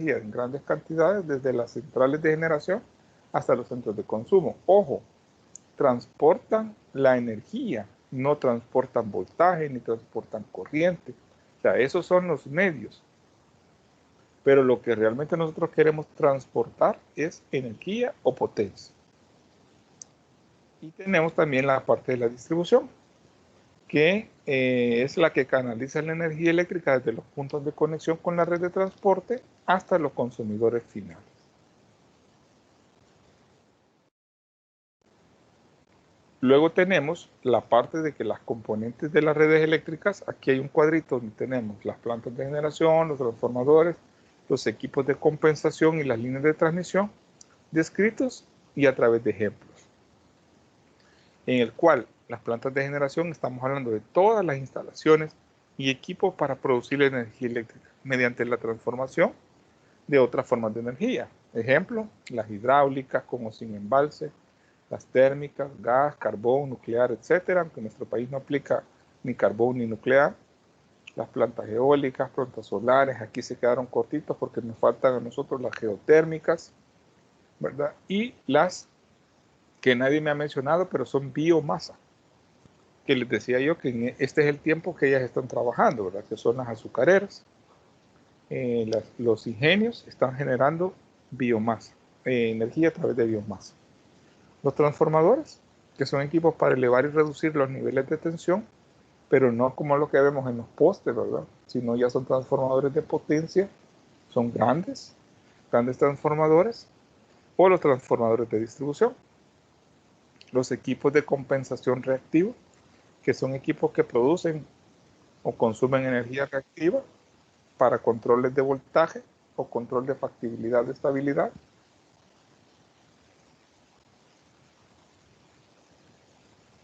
energía en grandes cantidades desde las centrales de generación hasta los centros de consumo. Ojo, transportan la energía, no transportan voltaje ni transportan corriente. O sea, esos son los medios. Pero lo que realmente nosotros queremos transportar es energía o potencia. Y tenemos también la parte de la distribución, que es la que canaliza la energía eléctrica desde los puntos de conexión con la red de transporte hasta los consumidores finales. Luego tenemos la parte de que las componentes de las redes eléctricas, aquí hay un cuadrito donde tenemos las plantas de generación, los transformadores, los equipos de compensación y las líneas de transmisión, descritos y a través de ejemplos. En el cual las plantas de generación estamos hablando de todas las instalaciones y equipos para producir energía eléctrica mediante la transformación de otras formas de energía. Ejemplo, las hidráulicas con o sin embalse, las térmicas, gas, carbón, nuclear, etcétera, aunque en nuestro país no aplica ni carbón ni nuclear. Las plantas eólicas, plantas solares, aquí se quedaron cortitos porque nos faltan a nosotros las geotérmicas, ¿verdad? Y las que nadie me ha mencionado, pero son biomasa, que les decía yo que este es el tiempo que ellas están trabajando, ¿verdad? Que son las azucareras. Los ingenios están generando biomasa, energía a través de biomasa. Los transformadores, que son equipos para elevar y reducir los niveles de tensión, pero no como lo que vemos en los postes, ¿verdad? Sino ya son transformadores de potencia, son grandes transformadores, o los transformadores de distribución. Los equipos de compensación reactiva, que son equipos que producen o consumen energía reactiva para controles de voltaje o control de factibilidad de estabilidad.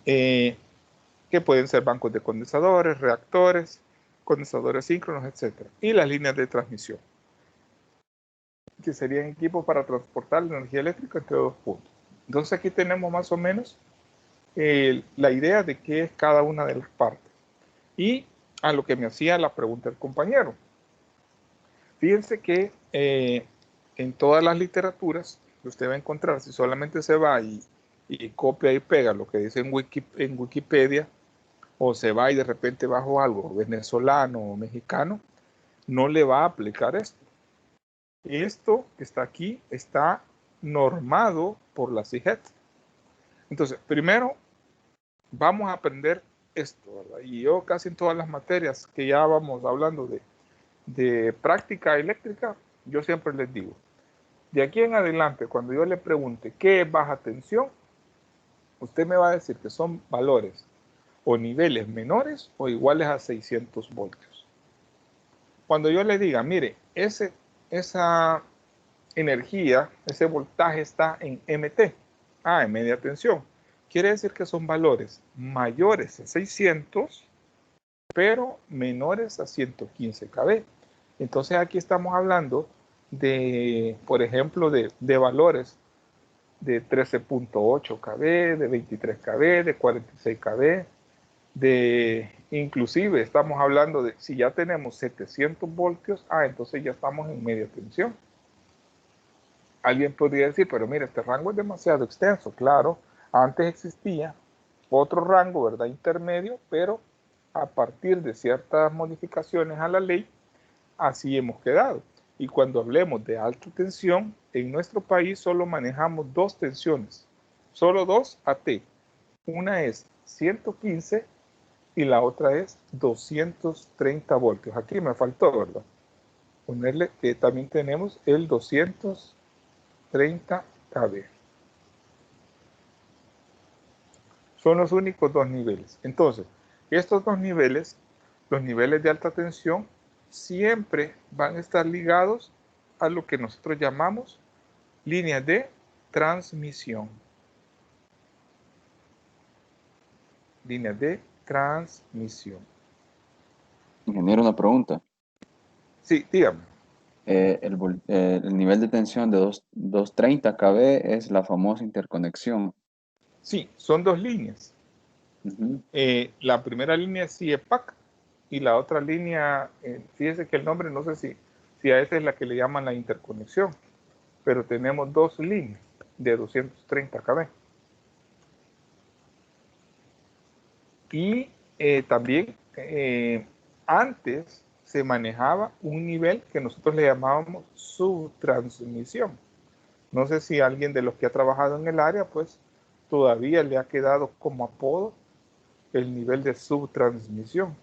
Que pueden ser bancos de condensadores, reactores, condensadores síncronos, etc. Y las líneas de transmisión, que serían equipos para transportar la energía eléctrica entre dos puntos. Entonces aquí tenemos más o menos la idea de qué es cada una de las partes. Y a lo que me hacía la pregunta el compañero. Fíjense que en todas las literaturas que usted va a encontrar, si solamente se va y copia y pega lo que dice en Wikipedia, o se va y de repente bajo algo venezolano o mexicano, no le va a aplicar esto. Esto que está aquí está normado por la CIGET. Entonces, primero vamos a aprender esto, ¿verdad? Y yo casi en todas las materias que ya vamos hablando de práctica eléctrica, yo siempre les digo, de aquí en adelante, cuando yo le pregunte qué es baja tensión, usted me va a decir que son valores o niveles menores o iguales a 600 voltios. Cuando yo le diga, mire, esa energía, ese voltaje está en MT, en media tensión, quiere decir que son valores mayores a 600, pero menores a 115 kV. Entonces aquí estamos hablando de, por ejemplo, de valores de 13.8 kV, de 23 kV, de 46 kV, inclusive estamos hablando de, si ya tenemos 700 voltios, entonces ya estamos en media tensión. Alguien podría decir, pero mire, este rango es demasiado extenso. Claro, antes existía otro rango, ¿verdad? Intermedio, pero a partir de ciertas modificaciones a la ley, así hemos quedado. Y cuando hablemos de alta tensión, en nuestro país solo manejamos dos tensiones, solo dos AT. Una es 115 y la otra es 230 voltios. Aquí me faltó, ¿verdad? Ponerle que también tenemos el 230 kV. Son los únicos dos niveles. Entonces, estos dos niveles, los niveles de alta tensión, siempre van a estar ligados a lo que nosotros llamamos líneas de transmisión. Líneas de transmisión. Ingeniero, una pregunta. Sí, dígame. El nivel de tensión de 230 kV es la famosa interconexión. Sí, son dos líneas. La primera línea es CIEPAC y la otra línea, fíjese que el nombre no sé si y a esa es la que le llaman la interconexión, pero tenemos dos líneas de 230 kV. Y también antes se manejaba un nivel que nosotros le llamábamos subtransmisión. No sé si alguien de los que ha trabajado en el área, pues todavía le ha quedado como apodo el nivel de subtransmisión.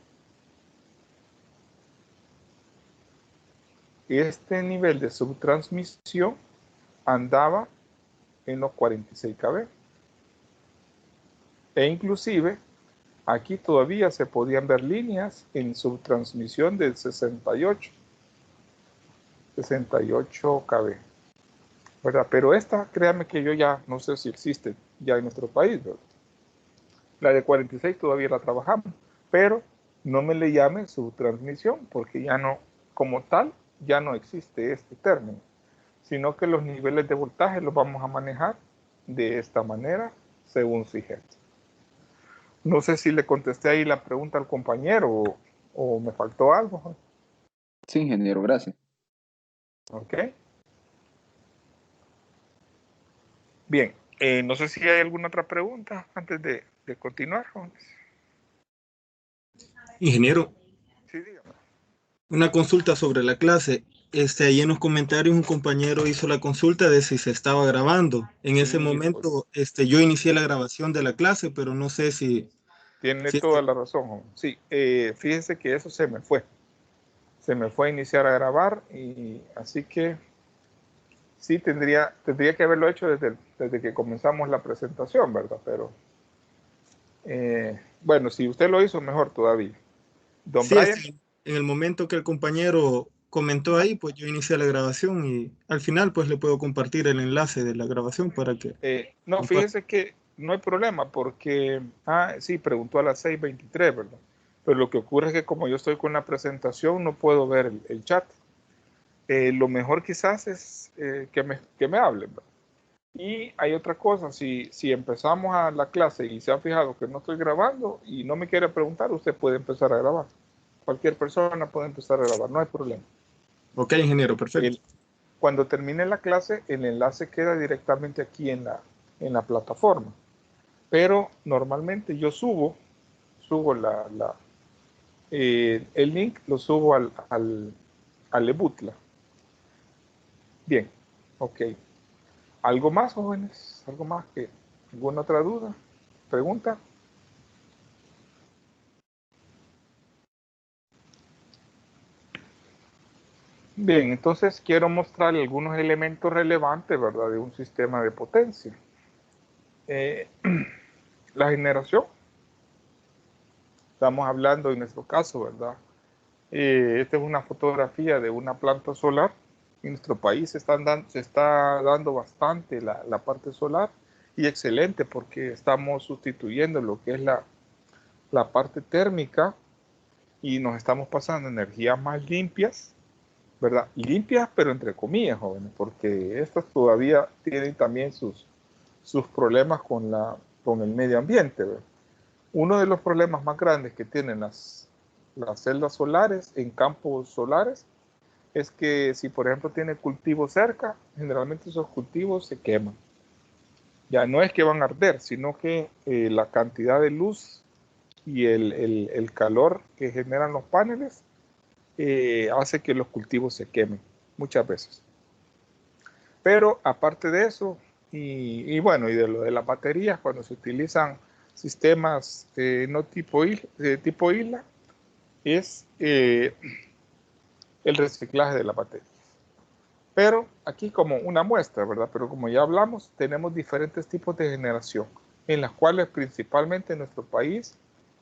Este nivel de subtransmisión andaba en los 46 kV. E inclusive aquí todavía se podían ver líneas en subtransmisión de 68 kV, ¿verdad? Pero esta, créanme que yo ya no sé si existe ya en nuestro país, ¿verdad? La de 46 todavía la trabajamos, pero no me le llame subtransmisión porque ya no, como tal, ya no existe este término, sino que los niveles de voltaje los vamos a manejar de esta manera según SIGENT. No sé si le contesté ahí la pregunta al compañero o me faltó algo. Sí, ingeniero, gracias. Ok. Bien, no sé si hay alguna otra pregunta antes de continuar, jóvenes. Ingeniero, Sí, dígame. una consulta sobre la clase. Ahí en los comentarios un compañero hizo la consulta de si se estaba grabando. En ese Sí, pues momento, yo inicié la grabación de la clase, pero no sé si, tiene si toda la razón, joven. Sí, fíjense que eso se me fue. Se me fue a iniciar a grabar y así que sí tendría que haberlo hecho desde que comenzamos la presentación, ¿verdad? Pero bueno, si usted lo hizo, mejor todavía. Don sí, Brian. en el momento que el compañero comentó ahí, pues yo inicié la grabación y al final pues le puedo compartir el enlace de la grabación para que No, comparta. fíjese que no hay problema porque, sí, preguntó a las 6:23, ¿verdad? Pero lo que ocurre es que como yo estoy con la presentación, no puedo ver el chat. Lo mejor quizás es que me hablen, ¿verdad? Y hay otra cosa, si empezamos a la clase y se ha fijado que no estoy grabando y no me quiere preguntar, usted puede empezar a grabar. Cualquier persona puede empezar a grabar, no hay problema. Ok, ingeniero, perfecto. Cuando termine la clase, el enlace queda directamente aquí en la plataforma. Pero normalmente yo subo el link, lo subo al eButla. Bien, ok. ¿Algo más, jóvenes? ¿Algo más? ¿Alguna otra duda? ¿Pregunta? Bien, entonces quiero mostrarle algunos elementos relevantes, ¿verdad?, de un sistema de potencia. La generación. Estamos hablando en nuestro caso, ¿verdad? Esta es una fotografía de una planta solar. En nuestro país se está dando bastante la parte solar y excelente porque estamos sustituyendo lo que es la parte térmica y nos estamos pasando a energías más limpias, ¿verdad? Limpias, pero entre comillas, jóvenes, porque estas todavía tienen también sus problemas con el medio ambiente, ¿verdad? Uno de los problemas más grandes que tienen las celdas solares en campos solares es que si por ejemplo tiene cultivos cerca, generalmente esos cultivos se queman. Ya no es que van a arder, sino que la cantidad de luz y el calor que generan los paneles hace que los cultivos se quemen muchas veces. Pero aparte de eso, y bueno, y de lo de las baterías, cuando se utilizan sistemas no tipo isla, es el reciclaje de la batería. Pero aquí como una muestra, ¿verdad? Pero como ya hablamos, tenemos diferentes tipos de generación, en las cuales principalmente en nuestro país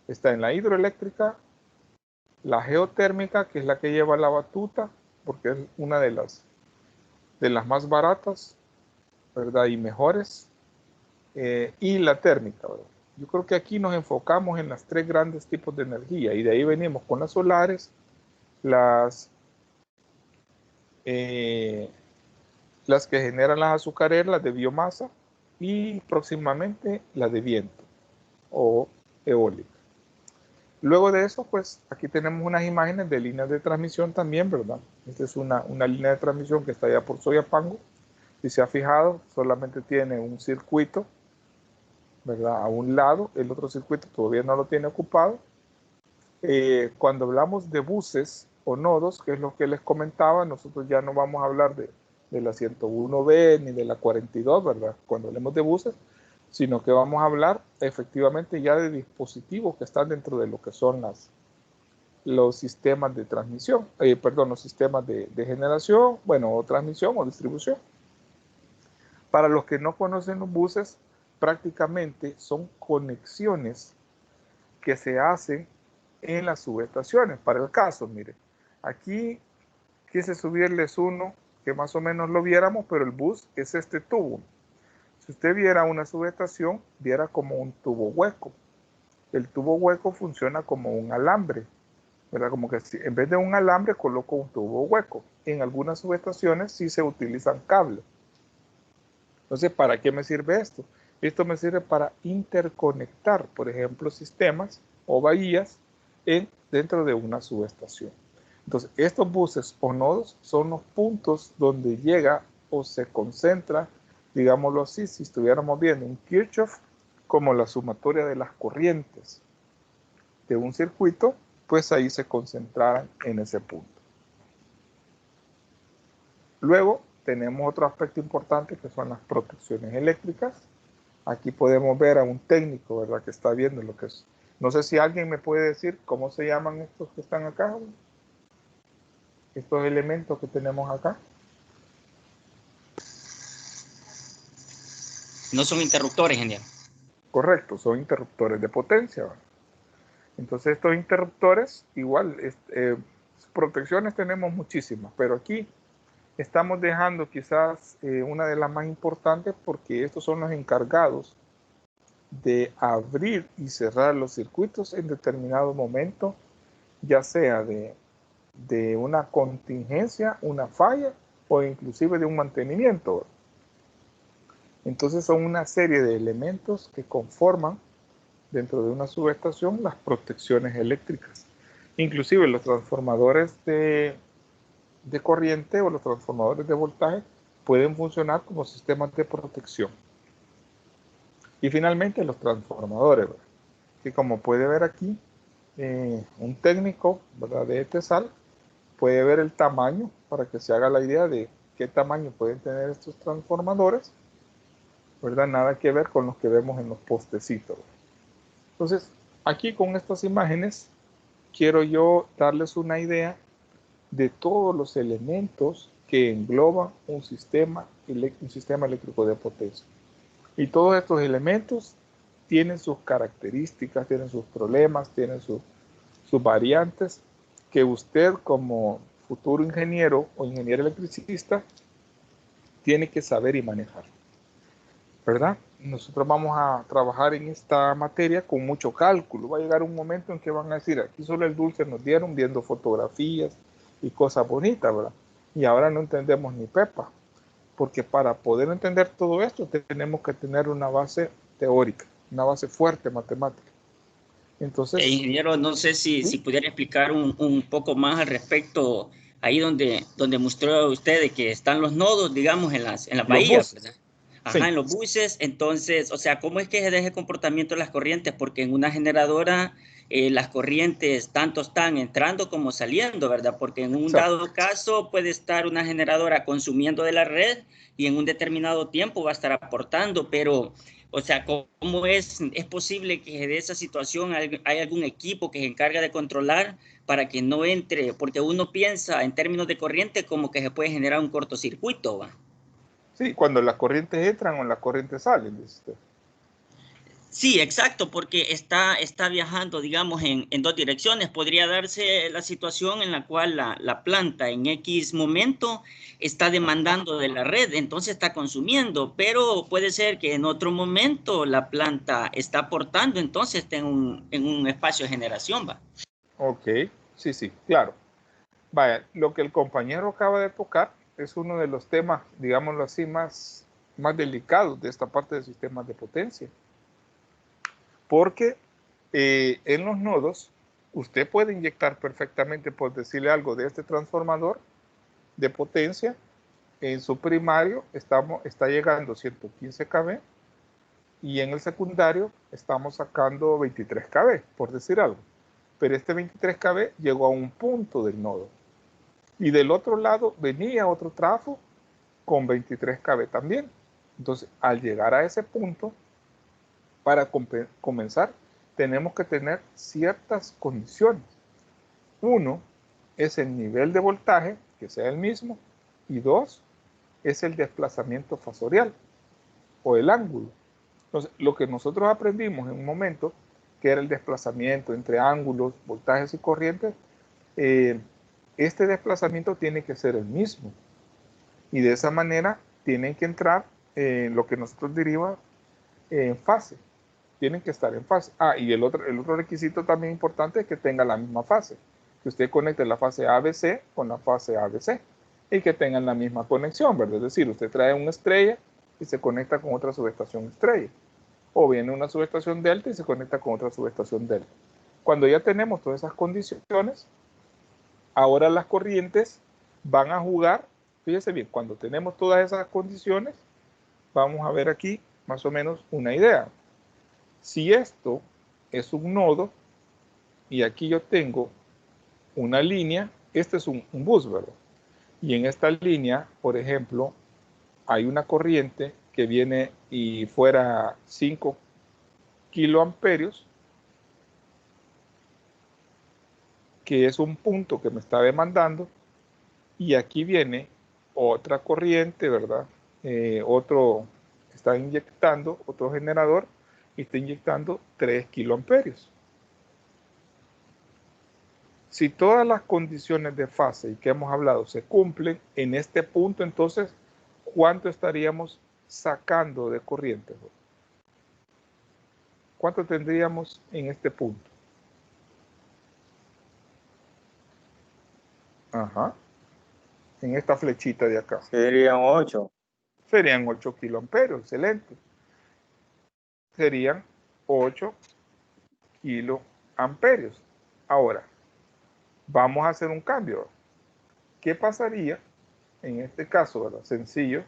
está en la hidroeléctrica, la geotérmica, que es la que lleva la batuta, porque es una de las más baratas, ¿verdad? Y mejores, y la térmica, ¿verdad? Yo creo que aquí nos enfocamos en las tres grandes tipos de energía, y de ahí venimos con las solares, las que generan las azucareras, las de biomasa, y próximamente las de viento o eólica. Luego de eso, pues aquí tenemos unas imágenes de líneas de transmisión también, ¿verdad? Esta es una línea de transmisión que está allá por Soyapango. Si se ha fijado, solamente tiene un circuito, ¿verdad? A un lado, el otro circuito todavía no lo tiene ocupado. Cuando hablamos de buses o nodos, que es lo que les comentaba, nosotros ya no vamos a hablar de la 101B ni de la 42, ¿verdad? Cuando hablemos de buses, sino que vamos a hablar efectivamente ya de dispositivos que están dentro de lo que son los sistemas de transmisión, los sistemas de generación, bueno, o transmisión o distribución. Para los que no conocen los buses, prácticamente son conexiones que se hacen en las subestaciones. Para el caso, mire, aquí quise subirles uno que más o menos lo viéramos, pero el bus es este tubo. Si usted viera una subestación, viera como un tubo hueco. El tubo hueco funciona como un alambre, ¿verdad? Como que si, en vez de un alambre coloco un tubo hueco. En algunas subestaciones sí se utilizan cables. Entonces, ¿para qué me sirve esto? Esto me sirve para interconectar, por ejemplo, sistemas o bahías dentro de una subestación. Entonces, estos buses o nodos son los puntos donde llega o se concentra, digámoslo así, si estuviéramos viendo un Kirchhoff, como la sumatoria de las corrientes de un circuito, pues ahí se concentraran en ese punto. Luego tenemos otro aspecto importante que son las protecciones eléctricas. Aquí podemos ver a un técnico, ¿verdad?, que está viendo lo que es. No sé si alguien me puede decir cómo se llaman estos que están acá, estos elementos que tenemos acá. No son interruptores, ingeniero. Correcto, son interruptores de potencia, ¿verdad? Entonces estos interruptores, igual, protecciones tenemos muchísimas, pero aquí estamos dejando quizás una de las más importantes porque estos son los encargados de abrir y cerrar los circuitos en determinado momento, ya sea de una contingencia, una falla o inclusive de un mantenimiento. Entonces son una serie de elementos que conforman dentro de una subestación las protecciones eléctricas. Inclusive los transformadores de corriente o los transformadores de voltaje pueden funcionar como sistemas de protección. Y finalmente los transformadores, ¿verdad?, que como puede ver aquí, un técnico, ¿verdad?, de ETESAL puede ver el tamaño para que se haga la idea de qué tamaño pueden tener estos transformadores, ¿verdad? Nada que ver con los que vemos en los postecitos. Entonces, aquí con estas imágenes quiero yo darles una idea de todos los elementos que engloban un sistema eléctrico de potencia. Y todos estos elementos tienen sus características, tienen sus problemas, tienen sus variantes que usted como futuro ingeniero o ingeniero electricista tiene que saber y manejar, ¿verdad? Nosotros vamos a trabajar en esta materia con mucho cálculo. Va a llegar un momento en que van a decir, aquí solo el dulce nos dieron viendo fotografías y cosas bonitas, ¿verdad? Y ahora no entendemos ni pepa, porque para poder entender todo esto tenemos que tener una base teórica, una base fuerte matemática. Entonces, ingeniero, no sé si, ¿sí?, si pudiera explicar un poco más al respecto, ahí donde mostró usted de que están los nodos, digamos, en las bahías, ¿verdad? Ajá, sí, en los buses. Entonces, o sea, ¿cómo es que se da ese comportamiento de las corrientes? Porque en una generadora las corrientes tanto están entrando como saliendo, ¿verdad? Porque en un exacto. dado caso puede estar una generadora consumiendo de la red y en un determinado tiempo va a estar aportando, pero, o sea, ¿cómo es posible que de esa situación hay algún equipo que se encarga de controlar para que no entre? Porque uno piensa en términos de corriente como que se puede generar un cortocircuito, ¿va? Sí, cuando las corrientes entran o las corrientes salen, dice usted. Sí, exacto, porque está viajando, digamos, en dos direcciones. Podría darse la situación en la cual la planta en X momento está demandando de la red, entonces está consumiendo, pero puede ser que en otro momento la planta está aportando, entonces está en un espacio de generación, ¿va? Ok, sí, sí, claro. Vaya, lo que el compañero acaba de tocar es uno de los temas, digámoslo así, más delicados de esta parte de sistemas de potencia. Porque en los nodos usted puede inyectar perfectamente, por decirle algo, de este transformador de potencia. En su primario está llegando 115 kV y en el secundario estamos sacando 23 kV, por decir algo. Pero este 23 kV llegó a un punto del nodo. Y del otro lado venía otro trafo con 23 kV también. Entonces, al llegar a ese punto, para comenzar, tenemos que tener ciertas condiciones. Uno, es el nivel de voltaje, que sea el mismo. Y dos, es el desplazamiento fasorial o el ángulo. Entonces, lo que nosotros aprendimos en un momento, que era el desplazamiento entre ángulos, voltajes y corrientes, este desplazamiento tiene que ser el mismo. Y de esa manera tienen que entrar en lo que nosotros diríamos en fase. Tienen que estar en fase. Y el otro requisito también importante es que tenga la misma fase. Que usted conecte la fase ABC con la fase ABC. Y que tengan la misma conexión, ¿verdad? Es decir, usted trae una estrella y se conecta con otra subestación estrella. O viene una subestación delta y se conecta con otra subestación delta. Cuando ya tenemos todas esas condiciones, ahora las corrientes van a jugar. Fíjese bien, cuando tenemos todas esas condiciones, vamos a ver aquí más o menos una idea. Si esto es un nodo y aquí yo tengo una línea, este es un bus, ¿verdad? Y en esta línea, por ejemplo, hay una corriente que viene y fuera 5 kiloamperios, que es un punto que me está demandando, y aquí viene otra corriente, ¿verdad? Otro está inyectando, otro generador, y está inyectando 3 kiloamperios. Si todas las condiciones de fase y que hemos hablado se cumplen en este punto, entonces, ¿cuánto estaríamos sacando de corriente? ¿Cuánto tendríamos en este punto? Ajá. En esta flechita de acá. Serían 8. Serían 8 kiloamperios, excelente. Serían 8 kiloamperios. Ahora, vamos a hacer un cambio. ¿Qué pasaría en este caso, ¿verdad? Sencillo,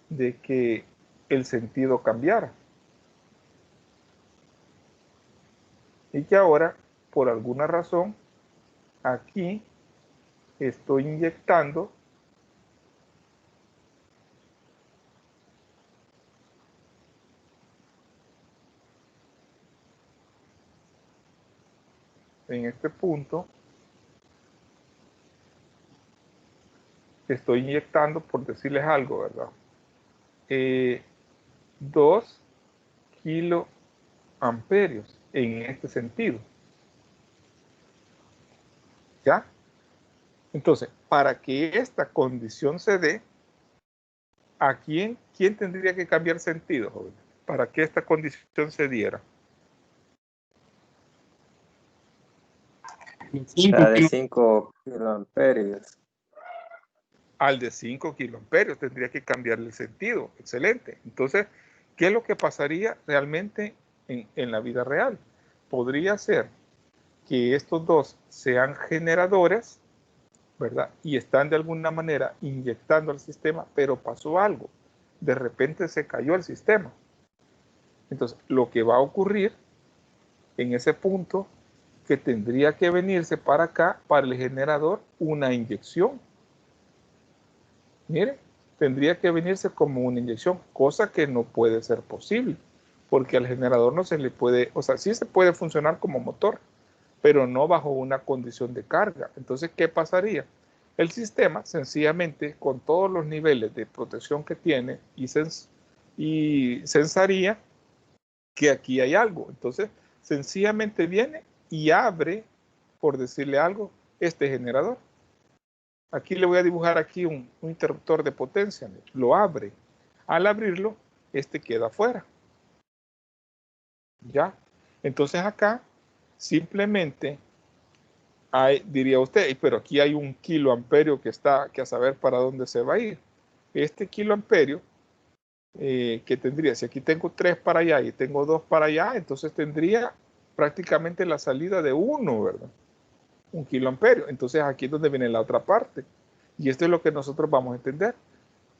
de que el sentido cambiara? Y que ahora, por alguna razón, aquí estoy inyectando en este punto, estoy inyectando, por decirles algo, ¿verdad? 2 kiloamperios en este sentido. ¿Ya? Entonces, para que esta condición se dé, ¿a quién tendría que cambiar sentido, jóvenes? Para que esta condición se diera. La de 5 kiloamperios. Al de 5 kiloamperios tendría que cambiarle el sentido. Excelente. Entonces, ¿qué es lo que pasaría realmente en la vida real? Podría ser que estos dos sean generadores, ¿verdad? Y están de alguna manera inyectando al sistema, pero pasó algo. De repente se cayó el sistema. Entonces, lo que va a ocurrir en ese punto, que tendría que venirse para acá, para el generador, una inyección. Mire, tendría que venirse como una inyección, cosa que no puede ser posible, porque al generador no se le puede, o sea, sí se puede funcionar como motor, pero no bajo una condición de carga. Entonces, ¿qué pasaría? El sistema, sencillamente, con todos los niveles de protección que tiene, y sensaría que aquí hay algo. Entonces, sencillamente viene y abre, por decirle algo, este generador. Aquí le voy a dibujar aquí un interruptor de potencia. Lo abre. Al abrirlo, este queda afuera. ¿Ya? Entonces acá, simplemente, diría usted, pero aquí hay un kiloamperio que está, que a saber para dónde se va a ir. Este kiloamperio, que tendría, si aquí tengo 3 para allá y tengo 2 para allá, entonces tendría prácticamente la salida de 1, ¿verdad? 1 kiloamperio. Entonces aquí es donde viene la otra parte. Y esto es lo que nosotros vamos a entender.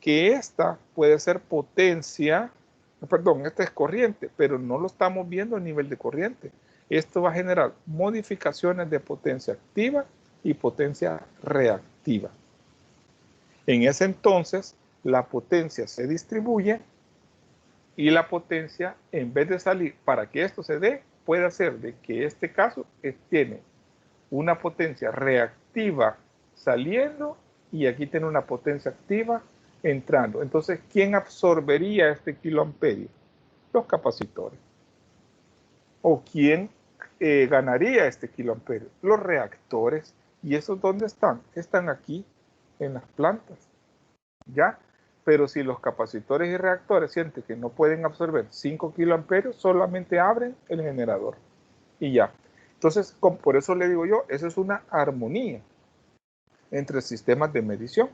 Que esta puede ser potencia, perdón, esta es corriente, pero no lo estamos viendo a nivel de corriente. Esto va a generar modificaciones de potencia activa y potencia reactiva. En ese entonces, la potencia se distribuye y la potencia, en vez de salir, para que esto se dé, puede ser de que este caso tiene una potencia reactiva saliendo y aquí tiene una potencia activa entrando. Entonces, ¿quién absorbería este kiloamperio? Los capacitores. ¿O quién ganaría este kiloamperio? Los reactores. ¿Y esos dónde están? Están aquí en las plantas. ¿Ya? Pero si los capacitores y reactores sienten que no pueden absorber 5 kiloamperios, solamente abren el generador. Y ya. Entonces, por eso le digo yo, eso es una armonía entre sistemas de medición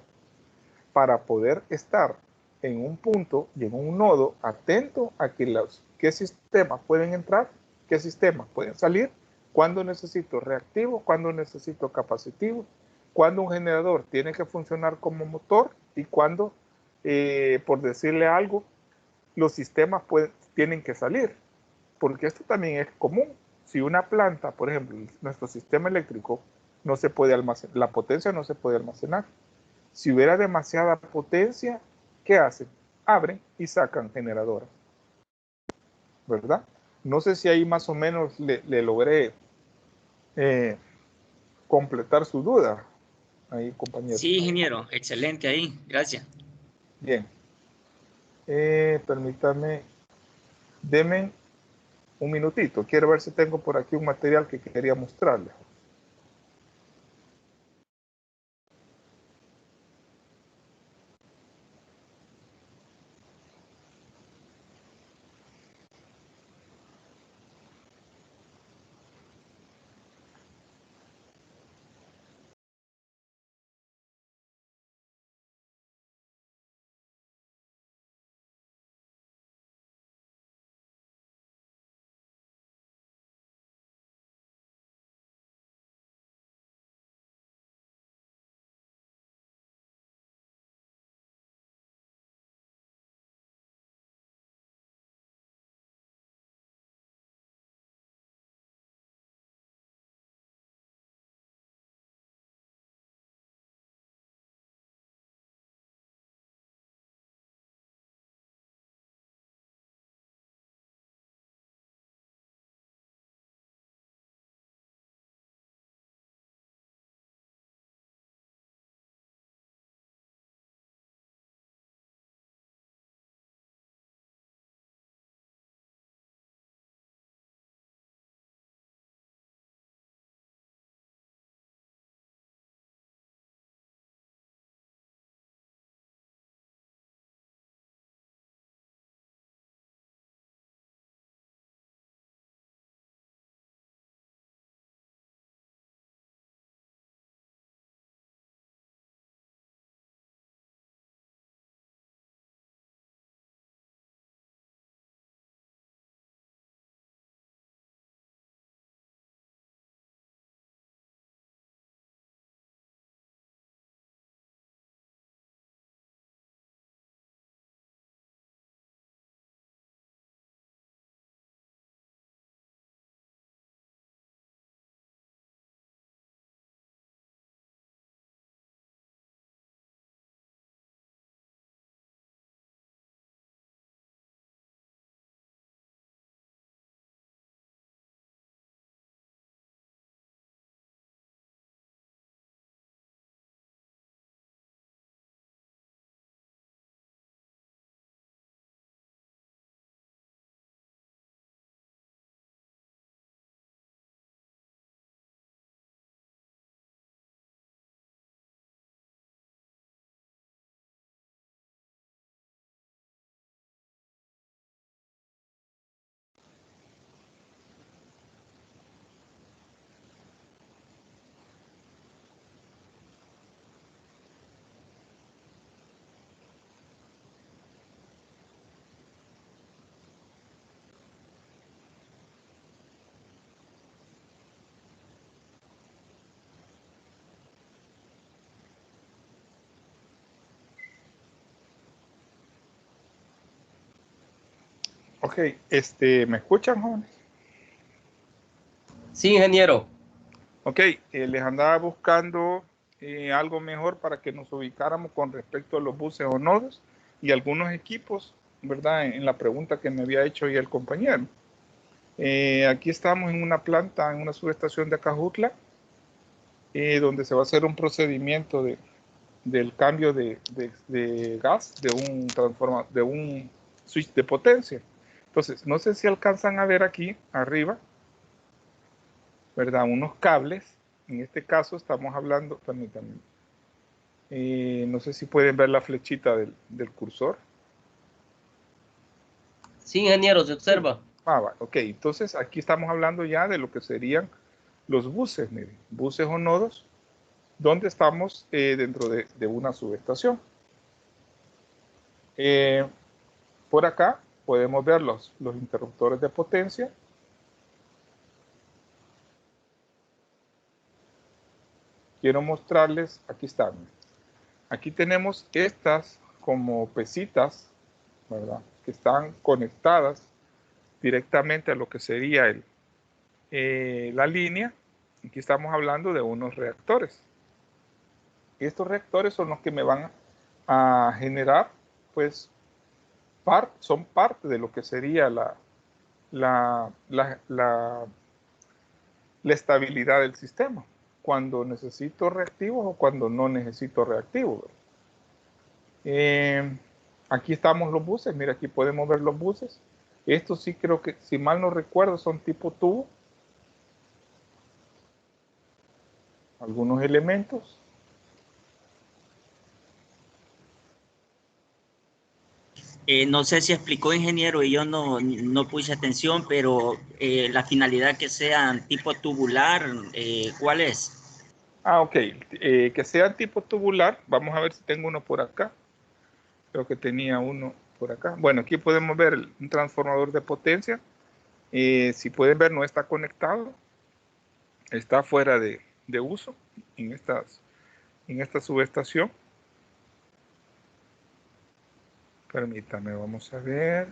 para poder estar en un punto y en un nodo atento a que qué sistemas pueden entrar, qué sistemas pueden salir, cuándo necesito reactivo, cuándo necesito capacitivo, cuándo un generador tiene que funcionar como motor y cuándo, por decirle algo, los sistemas tienen que salir, porque esto también es común. Si una planta, por ejemplo, nuestro sistema eléctrico no se puede almacenar, la potencia no se puede almacenar. Si hubiera demasiada potencia, ¿qué hacen? Abren y sacan generadoras, ¿verdad? No sé si ahí más o menos le logré completar su duda, ahí compañero. Sí, ingeniero, excelente ahí, gracias. Bien, permítame, deme un minutito, quiero ver si tengo por aquí un material que quería mostrarles. Ok, ¿me escuchan, jóvenes? Sí, ingeniero. Ok, les andaba buscando algo mejor para que nos ubicáramos con respecto a los buses o nodos y algunos equipos, ¿verdad? En la pregunta que me había hecho ya el compañero. Aquí estamos en una planta, en una subestación de Acajutla, donde se va a hacer un procedimiento del cambio de gas de un switch de potencia. Entonces, no sé si alcanzan a ver aquí arriba, ¿verdad? Unos cables. En este caso estamos hablando, permítanme, no sé si pueden ver la flechita del cursor. Sí, ingeniero, se observa. Ok, entonces aquí estamos hablando ya de lo que serían los buses, miren, buses o nodos, donde estamos dentro de una subestación. Por acá podemos ver los interruptores de potencia. Quiero mostrarles, aquí están. Aquí tenemos estas como pesitas, ¿verdad? Que están conectadas directamente a lo que sería la línea. Aquí estamos hablando de unos reactores. Estos reactores son los que me van a generar, pues, son parte de lo que sería la estabilidad del sistema, cuando necesito reactivos o cuando no necesito reactivos. Aquí estamos los buses, mira, aquí podemos ver los buses. Estos sí creo que, si mal no recuerdo, son tipo tubo. Algunos elementos. No sé si explicó, ingeniero, y yo no puse atención, pero la finalidad que sean tipo tubular, ¿cuál es? Ok, que sea tipo tubular. Vamos a ver si tengo uno por acá. Creo que tenía uno por acá. Bueno, aquí podemos ver un transformador de potencia. Si pueden ver, no está conectado. Está fuera de uso en esta subestación. Permítame, vamos a ver.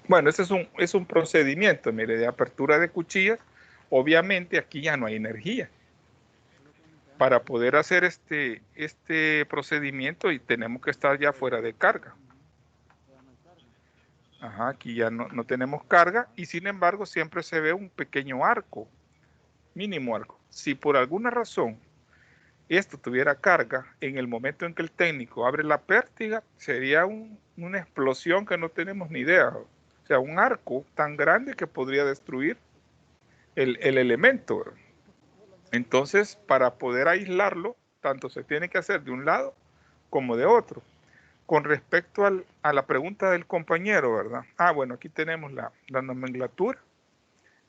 Bueno, ese es un procedimiento, mire, de apertura de cuchillas. Obviamente aquí ya no hay energía. Para poder hacer este procedimiento y tenemos que estar ya fuera de carga. Ajá, aquí ya no tenemos carga y sin embargo siempre se ve un pequeño arco, mínimo arco. Si por alguna razón esto tuviera carga, en el momento en que el técnico abre la pértiga, sería una explosión que no tenemos ni idea. O sea, un arco tan grande que podría destruir el elemento. Entonces, para poder aislarlo, tanto se tiene que hacer de un lado como de otro. Con respecto a la pregunta del compañero, ¿verdad? Bueno, aquí tenemos la nomenclatura.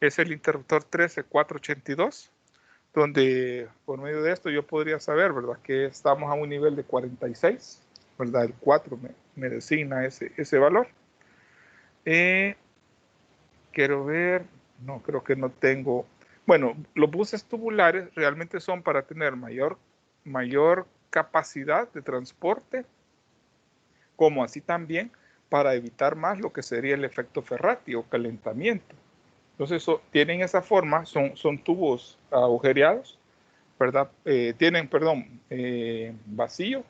Es el interruptor 13482, donde por medio de esto yo podría saber, ¿verdad? Que estamos a un nivel de 46, ¿verdad? El 4 me designa ese valor. Quiero ver, no, creo que no tengo. Bueno, los buses tubulares realmente son para tener mayor capacidad de transporte, como así también para evitar más lo que sería el efecto Ferrati o calentamiento. Entonces, tienen esa forma, son tubos agujereados, ¿verdad? Tienen, vacío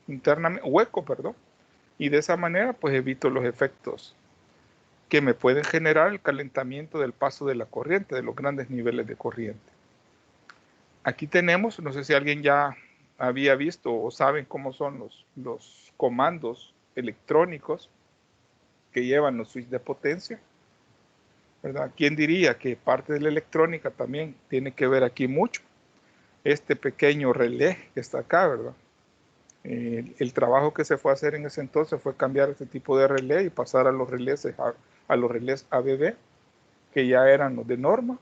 internamente, hueco, perdón, y de esa manera, pues evito los efectos que me pueden generar el calentamiento del paso de la corriente, de los grandes niveles de corriente. Aquí tenemos, no sé si alguien ya había visto o saben cómo son los comandos electrónicos que llevan los switches de potencia, ¿verdad? ¿Quién diría que parte de la electrónica también tiene que ver aquí mucho? Este pequeño relé que está acá, ¿verdad? El trabajo que se fue a hacer en ese entonces fue cambiar este tipo de relé y pasar a los relés ABB, que ya eran los de norma,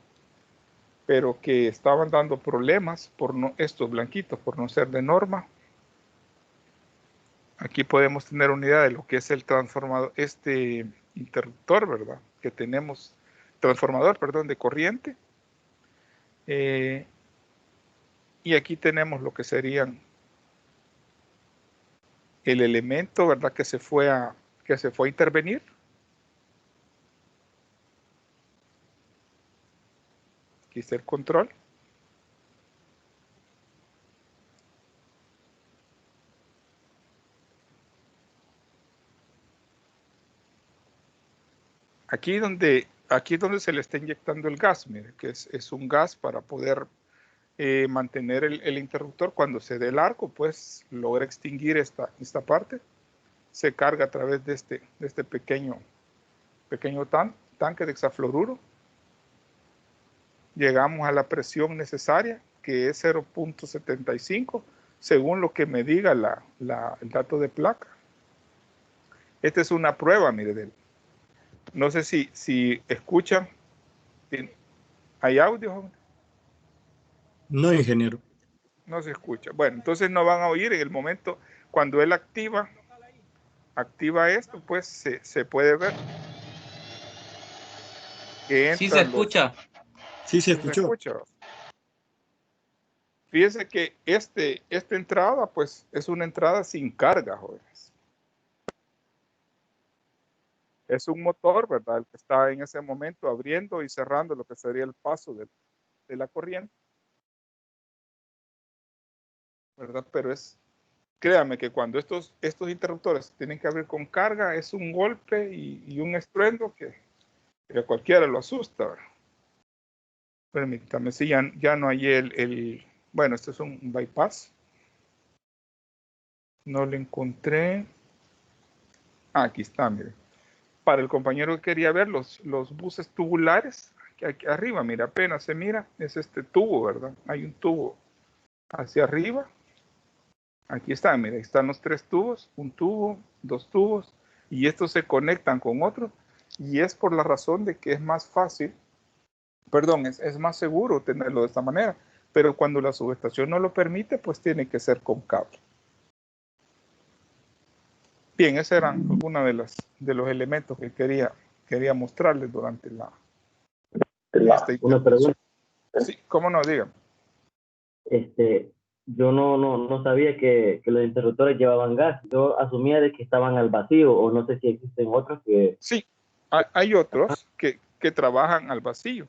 pero que estaban dando problemas estos blanquitos por no ser de norma. Aquí podemos tener una idea de lo que es el transformador, este interruptor, ¿verdad? Que tenemos, transformador, perdón, de corriente. Y aquí tenemos lo que serían el elemento, ¿verdad? Que se fue a intervenir. Aquí está el control. Aquí es donde se le está inyectando el gas, mire, que es un gas para poder mantener el interruptor. Cuando se dé el arco, pues logra extinguir esta parte. Se carga a través de este pequeño tanque de hexafluoruro. Llegamos a la presión necesaria, que es 0.75, según lo que me diga el dato de placa. Esta es una prueba, mire, no sé si escuchan. ¿Hay audio? No, ingeniero. No se escucha. Bueno, entonces no van a oír en el momento cuando él activa esto, pues se puede ver que Sí se escucha. Sí se escuchó. Fíjense que esta entrada, pues, es una entrada sin carga, jóvenes. Es un motor, ¿verdad? El que está en ese momento abriendo y cerrando lo que sería el paso de la corriente, ¿verdad? Pero créame que cuando estos interruptores tienen que abrir con carga, es un golpe y un estruendo que a cualquiera lo asusta, ¿verdad? Permítame, si ya no hay bueno, este es un bypass. No lo encontré. Aquí está, mire. Para el compañero que quería ver los buses tubulares, aquí arriba, mira, apenas se mira, es este tubo, ¿verdad? Hay un tubo hacia arriba. Aquí está, mira, están los 3 tubos, un tubo, 2 tubos, y estos se conectan con otros, y es por la razón de que es más fácil, perdón, es más seguro tenerlo de esta manera, pero cuando la subestación no lo permite, pues tiene que ser con cable. Bien, esos eran algunos de los elementos que quería mostrarles durante Una pregunta. Sí, cómo no, digan. Yo no sabía que los interruptores llevaban gas. Yo asumía de que estaban al vacío, o no sé si existen otros que... Sí, hay otros que trabajan al vacío.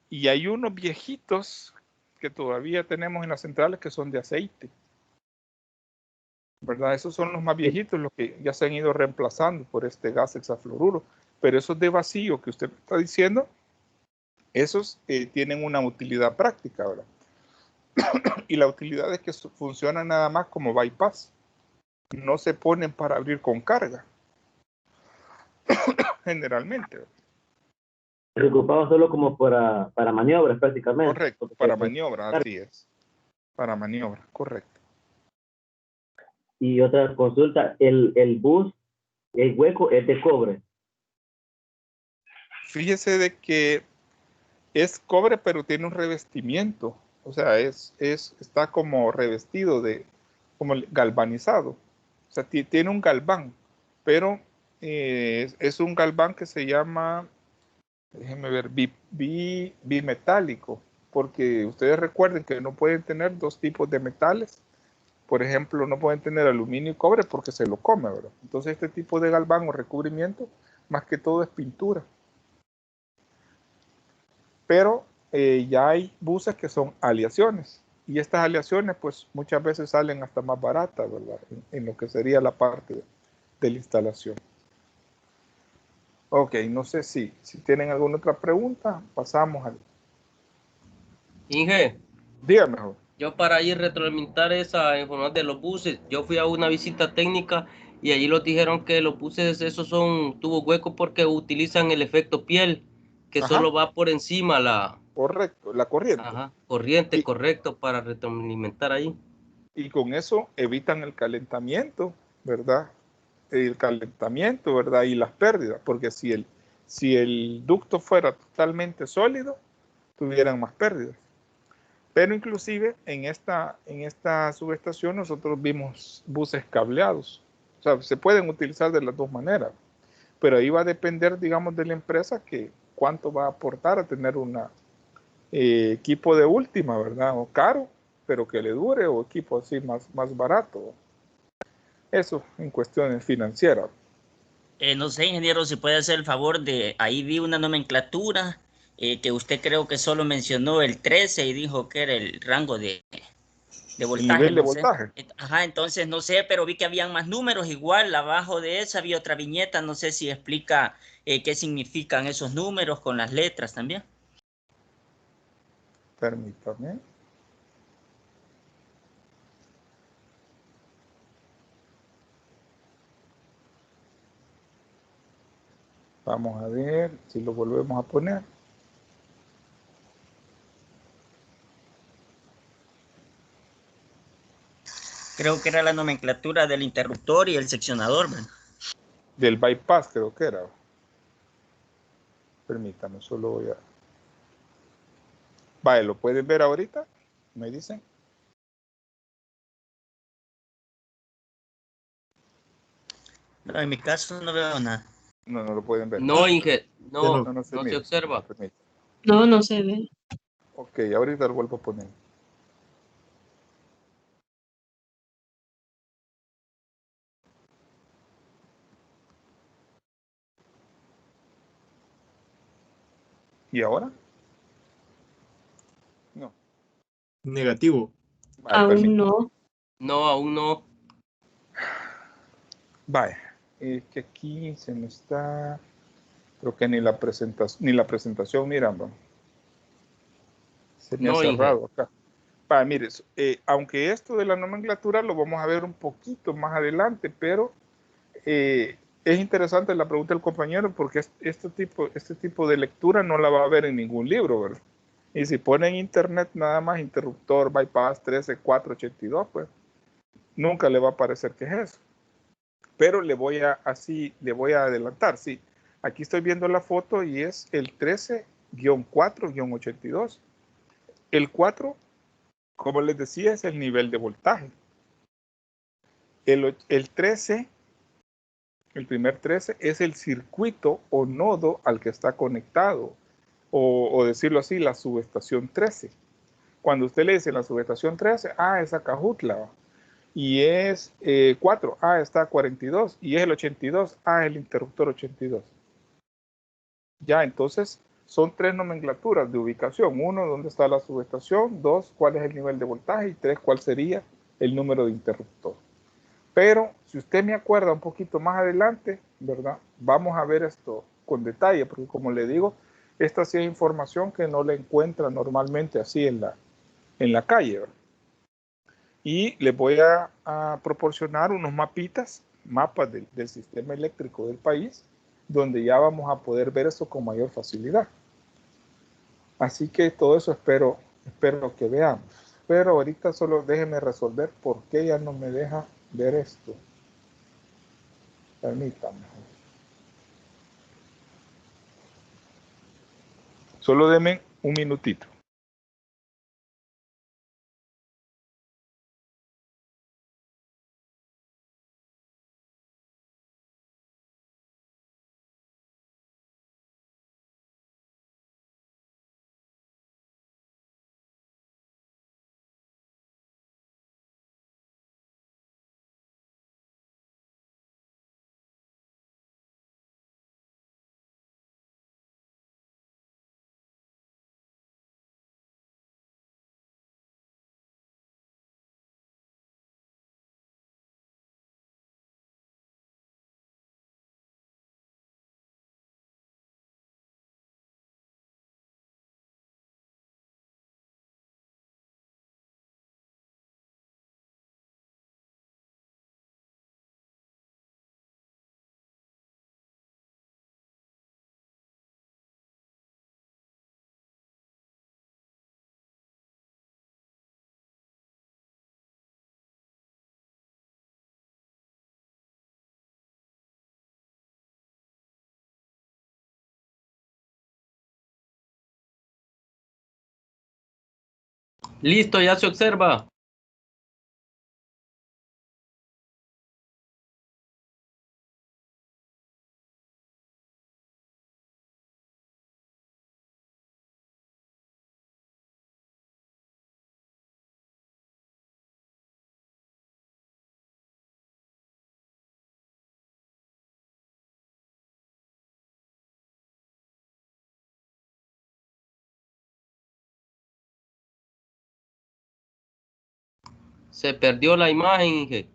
Y hay unos viejitos que todavía tenemos en las centrales que son de aceite, ¿verdad? Esos son los más viejitos, los que ya se han ido reemplazando por este gas hexafluoruro. Pero esos de vacío que usted está diciendo, esos tienen una utilidad práctica, ¿verdad? Y la utilidad es que funcionan nada más como bypass. No se ponen para abrir con carga. Generalmente. Se ocupaban solo como para maniobras prácticamente. Correcto, para maniobra, así es. Para maniobra, correcto. Y otra consulta, el bus, el hueco es de cobre. Fíjese de que es cobre, pero tiene un revestimiento. O sea, está como revestido como galvanizado. O sea, tiene un galván, pero es un galván que se llama, déjenme ver, bimetálico, porque ustedes recuerden que no pueden tener 2 tipos de metales. Por ejemplo, no pueden tener aluminio y cobre porque se lo come, ¿verdad? Entonces, este tipo de galván o recubrimiento, más que todo es pintura. Pero ya hay buses que son aleaciones. Y estas aleaciones, pues, muchas veces salen hasta más baratas, ¿verdad? En lo que sería la parte de la instalación. Ok, no sé si tienen alguna otra pregunta, pasamos al... Inge, Dígame, joven. yo para ir retroalimentar esa información de los buses, yo fui a una visita técnica y allí nos dijeron que los buses esos son tubos huecos porque utilizan el efecto piel, que Ajá. solo va por encima la... Correcto, la corriente. Ajá, corriente, correcto, para retroalimentar ahí. Y con eso evitan el calentamiento, ¿verdad? El calentamiento, ¿verdad? Y las pérdidas, porque si el ducto fuera totalmente sólido, tuvieran más pérdidas. Pero inclusive en esta subestación nosotros vimos buses cableados. O sea, se pueden utilizar de las dos maneras. Pero ahí va a depender, digamos, de la empresa que cuánto va a aportar a tener un equipo de última, ¿verdad? O caro, pero que le dure, o equipo así más barato. Eso en cuestiones financieras. No sé, ingeniero, si puede hacer el favor de, ahí vi una nomenclatura que usted creo que solo mencionó el 13 y dijo que era el rango de El voltaje, nivel de no sé. voltaje. Ajá, entonces no sé, pero vi que habían más números, igual abajo de esa había otra viñeta, no sé si explica qué significan esos números con las letras también. Permítame. Vamos a ver si lo volvemos a poner. Creo que era la nomenclatura del interruptor y el seccionador, ¿verdad? Del bypass creo que era. Permítame, solo voy a... Vale, ¿lo pueden ver ahorita? ¿Me dicen? No, en mi caso no veo nada. No, no lo pueden ver. No, Inge, Ya no, no. No se no se mira. observa. Permítame. No, no se ve. Ok, ahorita lo vuelvo a poner. ¿Y ahora? No. Negativo. Vale, Aún permítame. no. No, aún no. Vaya, es que aquí se me está... Creo que ni la presentación, miran, va. Se me ha No, Inge. cerrado acá. Vaya, mire, aunque esto de la nomenclatura lo vamos a ver un poquito más adelante, pero es interesante la pregunta del compañero porque este tipo de lectura no la va a ver en ningún libro, ¿verdad? Y si pone en internet nada más interruptor bypass 13482, pues nunca le va a aparecer qué es eso. Pero le voy a adelantar, sí. Aquí estoy viendo la foto y es el 13-4-82. El 4, como les decía, es el nivel de voltaje. El 13, el primer 13 es el circuito o nodo al que está conectado, o decirlo así, la subestación 13. Cuando usted le dice la subestación 13, es Acajutla. Y es 4, está 42. Y es el 82, es el interruptor 82. Ya, entonces son 3 nomenclaturas de ubicación. 1, dónde está la subestación. 2, cuál es el nivel de voltaje. Y 3, cuál sería el número de interruptor. Pero si usted me acuerda un poquito más adelante, ¿verdad? Vamos a ver esto con detalle, porque como le digo, esta sí es información que no la encuentra normalmente así en la calle, ¿verdad? Y les voy a proporcionar unos mapas del sistema eléctrico del país, donde ya vamos a poder ver eso con mayor facilidad. Así que todo eso espero que veamos. Pero ahorita solo déjenme resolver por qué ya no me deja ver esto. Permítanme. Solo denme un minutito. Listo, ya se observa. Se perdió la imagen, Inge.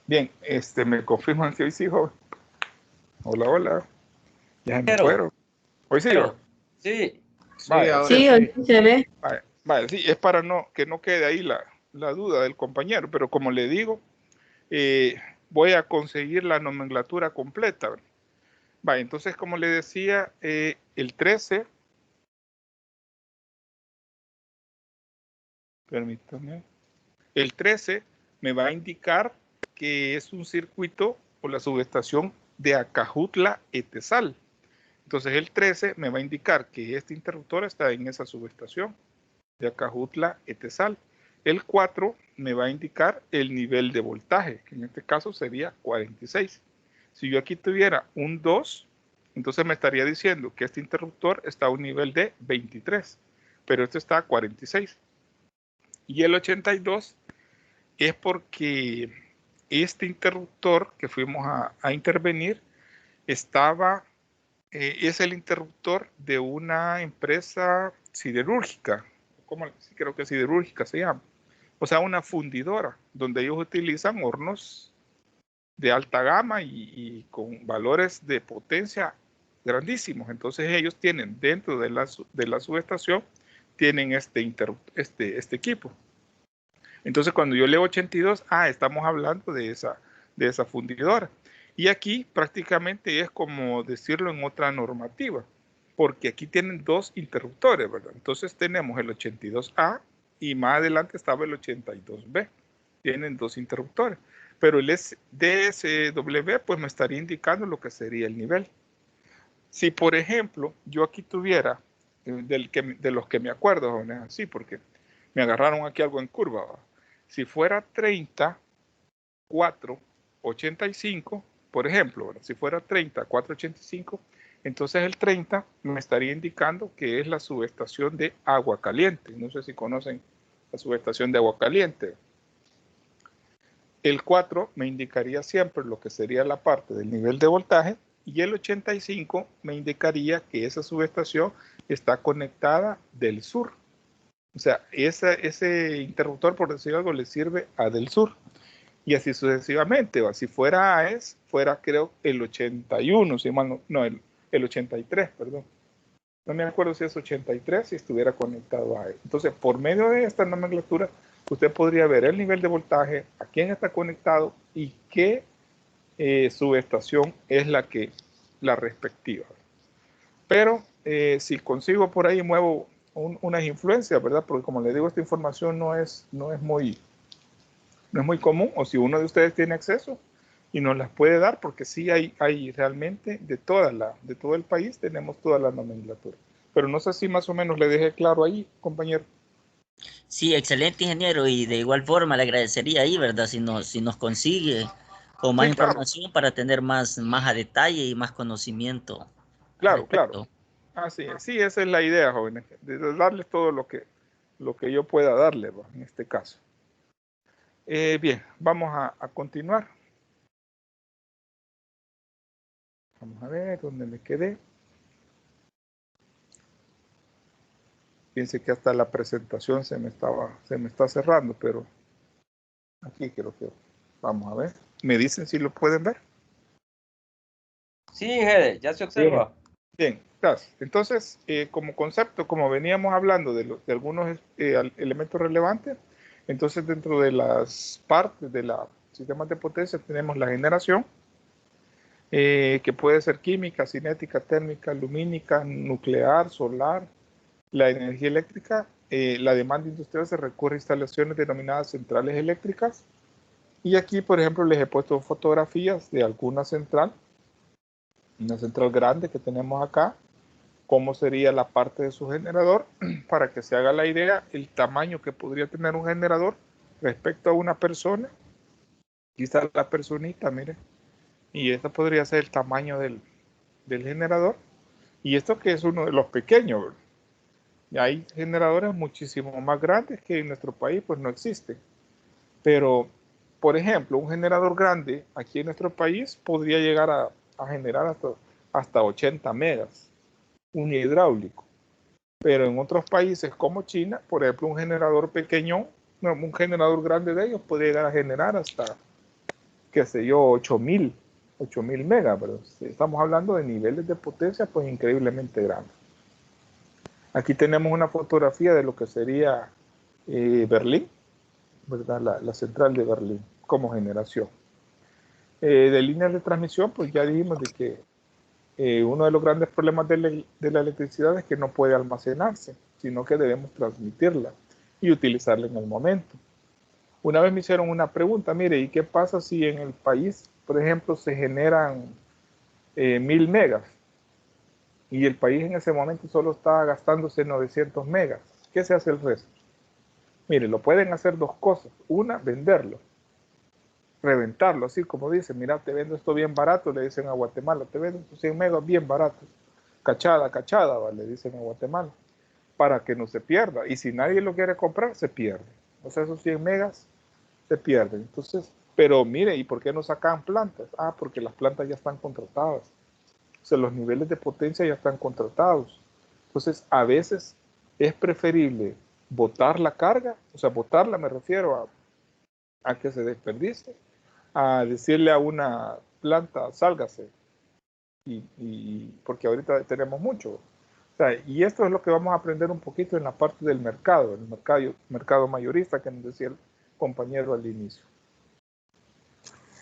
Bien, me confirman que hoy sí, joven. Hola, hola. Ya me fueron. Hoy sí, Pero, va. sí. Vaya, Sí, hoy sí se ve. vaya, sí, es para que no quede ahí la duda del compañero, pero como le digo, voy a conseguir la nomenclatura completa. Vaya, entonces, como le decía, el 13, permítame, el 13 me va a indicar que es un circuito o la subestación de Acajutla Etesal. Entonces el 13 me va a indicar que este interruptor está en esa subestación de Acajutla Etesal. El 4 me va a indicar el nivel de voltaje, que en este caso sería 46. Si yo aquí tuviera un 2, entonces me estaría diciendo que este interruptor está a un nivel de 23, pero este está a 46. Y el 82 es porque este interruptor que fuimos a intervenir estaba, es el interruptor de una empresa siderúrgica, creo que siderúrgica se llama, o sea, una fundidora, donde ellos utilizan hornos de alta gama y con valores de potencia grandísimos. Entonces ellos tienen dentro de la subestación, tienen este equipo. Entonces, cuando yo leo 82, estamos hablando de esa fundidora. Y aquí prácticamente es como decirlo en otra normativa, porque aquí tienen dos interruptores, ¿verdad? Entonces tenemos el 82A y más adelante estaba el 82B. Tienen dos interruptores. Pero el DSW pues me estaría indicando lo que sería el nivel. Si, por ejemplo, yo aquí tuviera, de los que me acuerdo, jóvenes, así, porque me agarraron aquí algo en curva, ¿va? Si fuera 30, 4, 85, por ejemplo, ¿verdad? Si fuera 30, 4, 85, entonces el 30 me estaría indicando que es la subestación de agua caliente. No sé si conocen la subestación de agua caliente. El 4 me indicaría siempre lo que sería la parte del nivel de voltaje y el 85 me indicaría que esa subestación está conectada del sur. O sea, ese interruptor, por decir algo, le sirve a del sur. Y así sucesivamente. O si fuera AES, fuera creo el 81, si mal no, el 83, perdón. No me acuerdo si es 83, si estuviera conectado a AES. Entonces, por medio de esta nomenclatura, usted podría ver el nivel de voltaje, a quién está conectado y qué subestación es la respectiva. Pero si consigo por ahí, muevo unas influencias, ¿verdad? Porque como les digo, esta información no es muy común, o si uno de ustedes tiene acceso y nos las puede dar, porque sí hay realmente de todo el país tenemos toda la nomenclatura. Pero no sé si más o menos le dejé claro ahí, compañero. Sí, excelente, ingeniero. Y de igual forma le agradecería ahí, ¿verdad? Si nos consigue con más Sí, claro, información para tener más a detalle y más conocimiento al claro. respecto. Así es. Sí, esa es la idea, jóvenes, de darles todo lo que yo pueda darle, ¿va? En este caso. Bien, vamos a continuar. Vamos a ver dónde me quedé. Piense que hasta la presentación se me está cerrando, pero aquí creo que vamos a ver. ¿Me dicen si lo pueden ver? Sí, Gede, ya se observa. Bien, gracias. Entonces, como concepto, como veníamos hablando de algunos elementos relevantes, entonces dentro de las partes de los sistemas de potencia tenemos la generación, que puede ser química, cinética, térmica, lumínica, nuclear, solar, la energía eléctrica. La demanda industrial se recurre a instalaciones denominadas centrales eléctricas. Y aquí, por ejemplo, les he puesto fotografías de alguna central, una central grande que tenemos acá, cómo sería la parte de su generador, para que se haga la idea, el tamaño que podría tener un generador respecto a una persona. Quizás la personita, mire, y este podría ser el tamaño del generador. Y esto que es uno de los pequeños, ¿verdad? Y hay generadores muchísimo más grandes que en nuestro país pues no existen. Pero, por ejemplo, un generador grande aquí en nuestro país podría llegar a generar hasta 80 megas, un hidráulico. Pero en otros países como China, por ejemplo, un generador pequeño, no, un generador grande de ellos puede llegar a generar hasta, qué sé yo, 8000 megas. Pero estamos hablando de niveles de potencia pues increíblemente grandes. Aquí tenemos una fotografía de lo que sería Berlín, ¿verdad? La central de Berlín como generación. De líneas de transmisión, pues ya dijimos de que uno de los grandes problemas de la electricidad es que no puede almacenarse, sino que debemos transmitirla y utilizarla en el momento. Una vez me hicieron una pregunta, mire, ¿y qué pasa si en el país, por ejemplo, se generan 1000 megas y el país en ese momento solo está gastándose 900 megas? ¿Qué se hace el resto? Mire, lo pueden hacer dos cosas. Una, venderlo, reventarlo, así como dicen, mira, te vendo esto bien barato, le dicen a Guatemala, te vendo estos 100 megas bien baratos, cachada, le dicen a Guatemala, para que no se pierda. Y si nadie lo quiere comprar, se pierde. O sea, esos 100 megas se pierden. Entonces, pero mire, ¿y por qué no sacan plantas? Ah, porque las plantas ya están contratadas. O sea, los niveles de potencia ya están contratados. Entonces, a veces es preferible botar la carga, o sea, botarla me refiero a que se desperdicie, a decirle a una planta, sálgase, porque ahorita tenemos mucho. O sea, y esto es lo que vamos a aprender un poquito en la parte del mercado, el mercado mayorista que nos decía el compañero al inicio.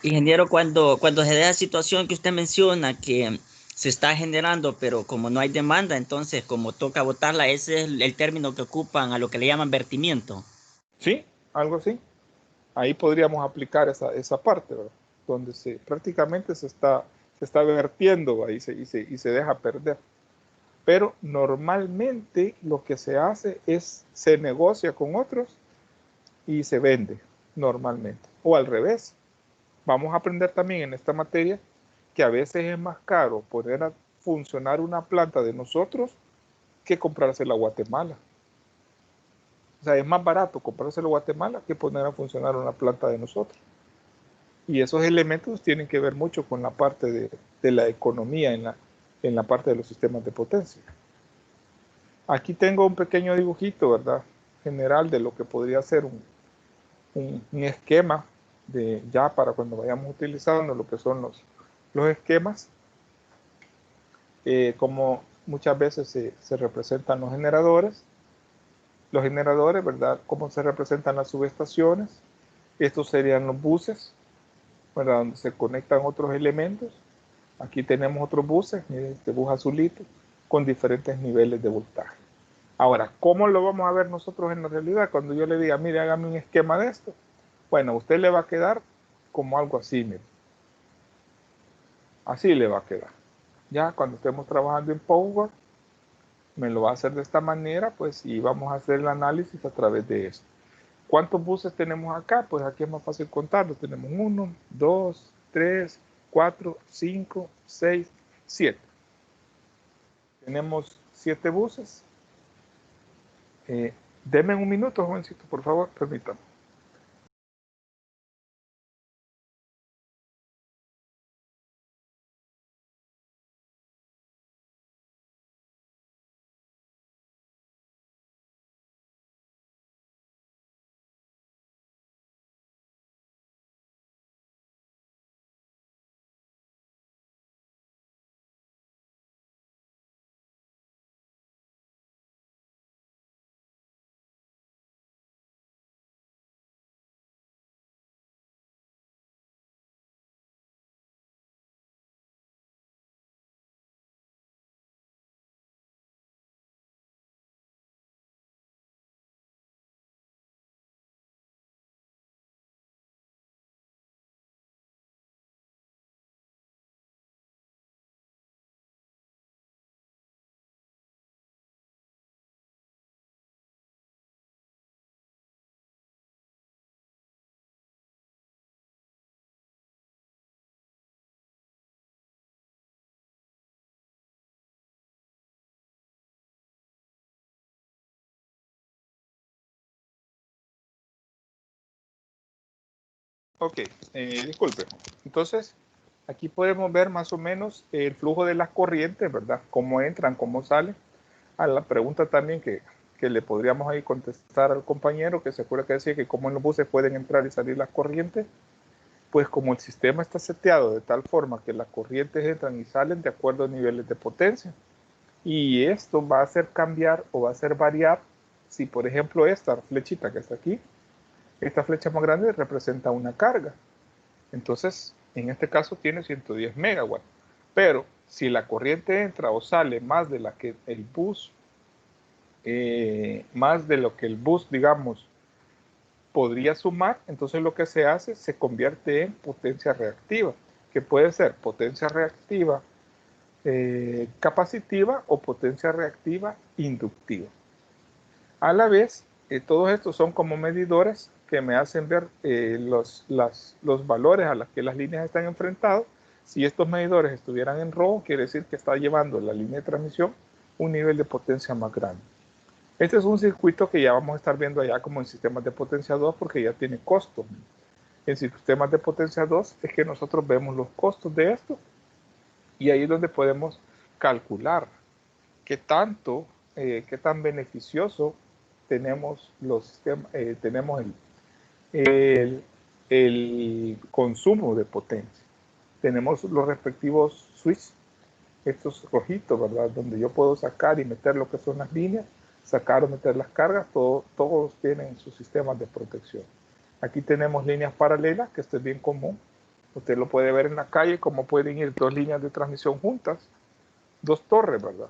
Ingeniero, cuando se da la situación que usted menciona, que se está generando, pero como no hay demanda, entonces como toca botarla, ese es el término que ocupan a lo que le llaman vertimiento. Sí, algo así. Ahí podríamos aplicar esa parte, ¿verdad? Donde prácticamente se está vertiendo, ¿verdad? y se deja perder. Pero normalmente lo que se hace es se negocia con otros y se vende normalmente. O al revés. Vamos a aprender también en esta materia que a veces es más caro poner a funcionar una planta de nosotros que comprársela a Guatemala. O sea, es más barato comprársela a Guatemala que poner a funcionar una planta de nosotros. Y esos elementos tienen que ver mucho con la parte de la economía en la parte de los sistemas de potencia. Aquí tengo un pequeño dibujito, ¿verdad? General de lo que podría ser un esquema ya para cuando vayamos utilizando lo que son los esquemas, como muchas veces se representan los generadores, ¿verdad? Cómo se representan las subestaciones. Estos serían los buses, ¿verdad? Donde se conectan otros elementos. Aquí tenemos otros buses, miren este bus azulito, con diferentes niveles de voltaje. Ahora, ¿cómo lo vamos a ver nosotros en la realidad? Cuando yo le diga, mire, hágame un esquema de esto. Bueno, a usted le va a quedar como algo así, mire. Así le va a quedar. Ya cuando estemos trabajando en Power, me lo va a hacer de esta manera, pues, y vamos a hacer el análisis a través de esto. ¿Cuántos buses tenemos acá? Pues aquí es más fácil contarlo. Tenemos 1, 2, 3, 4, 5, 6, 7. Tenemos 7 buses. Denme un minuto, jovencito, por favor, permítame. Ok, disculpe. Entonces, aquí podemos ver más o menos el flujo de las corrientes, ¿verdad? Cómo entran, cómo salen. A la pregunta también que le podríamos ahí contestar al compañero, que se acuerda que decía que cómo en los buses pueden entrar y salir las corrientes. Pues como el sistema está seteado de tal forma que las corrientes entran y salen de acuerdo a niveles de potencia. Y esto va a hacer cambiar o va a hacer variar si, por ejemplo, esta flechita que está aquí, esta flecha más grande representa una carga. Entonces, en este caso tiene 110 megawatts. Pero si la corriente entra o sale más de la que el bus, digamos, podría sumar, entonces lo que se hace se convierte en potencia reactiva, que puede ser potencia reactiva capacitiva o potencia reactiva inductiva. A la vez, todos estos son como medidores que me hacen ver los valores a los que las líneas están enfrentadas. Si estos medidores estuvieran en rojo, quiere decir que está llevando la línea de transmisión un nivel de potencia más grande. Este es un circuito que ya vamos a estar viendo allá como en sistemas de potencia 2 porque ya tiene costos. En sistemas de potencia 2 es que nosotros vemos los costos de esto y ahí es donde podemos calcular qué tan beneficioso tenemos los sistemas, tenemos el consumo de potencia. Tenemos los respectivos switches, estos rojitos, ¿verdad? Donde yo puedo sacar y meter lo que son las líneas, sacar o meter las cargas, todos tienen sus sistemas de protección. Aquí tenemos líneas paralelas, que esto es bien común. Usted lo puede ver en la calle, como pueden ir dos líneas de transmisión juntas, dos torres, ¿verdad?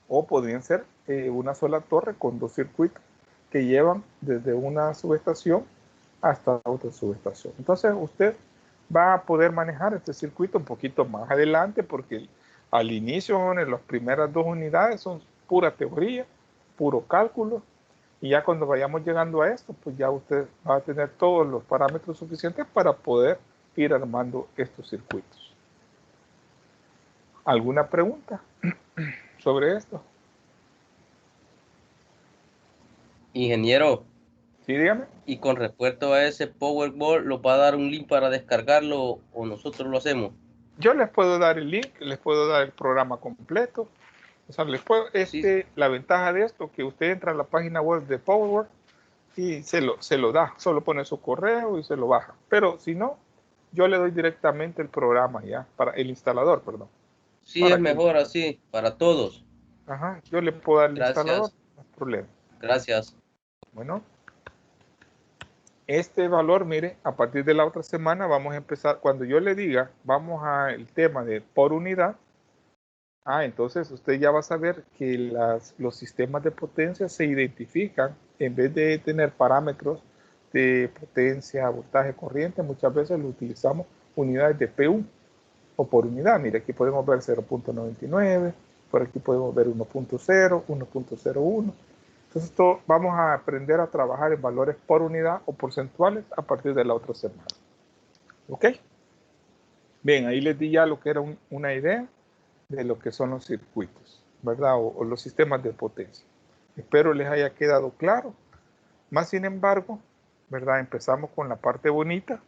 O podrían ser una sola torre con dos circuitos que llevan desde una subestación hasta otra subestación. Entonces usted va a poder manejar este circuito un poquito más adelante porque al inicio, en las primeras 2 unidades son pura teoría, puro cálculo, y ya cuando vayamos llegando a esto, pues ya usted va a tener todos los parámetros suficientes para poder ir armando estos circuitos. ¿Alguna pregunta sobre esto? Ingeniero, Sí, dígame. y con respecto a ese Powerball, ¿lo va a dar un link para descargarlo o nosotros lo hacemos? Yo les puedo dar el link, les puedo dar el programa completo. O sea, les puedo, Sí. La ventaja de esto, que usted entra a la página web de Powerword y se lo da, solo pone su correo y se lo baja. Pero si no, yo le doy directamente el programa ya, para el instalador, perdón. Sí, es mejor así, para todos. Ajá, yo le puedo dar el instalador, Gracias. no hay problema. Gracias. Bueno, este valor, mire, a partir de la otra semana vamos a empezar, cuando yo le diga, vamos al tema de por unidad, Entonces usted ya va a saber que los sistemas de potencia se identifican, en vez de tener parámetros de potencia, voltaje, corriente, muchas veces lo utilizamos unidades de PU o por unidad. Mire, aquí podemos ver 0.99, por aquí podemos ver 1.0, 1.01. Entonces vamos a aprender a trabajar en valores por unidad o porcentuales a partir de la otra semana. ¿Ok? Bien, ahí les di ya lo que era una idea de lo que son los circuitos, ¿verdad? O los sistemas de potencia. Espero les haya quedado claro. Más sin embargo, ¿verdad? Empezamos con la parte bonita,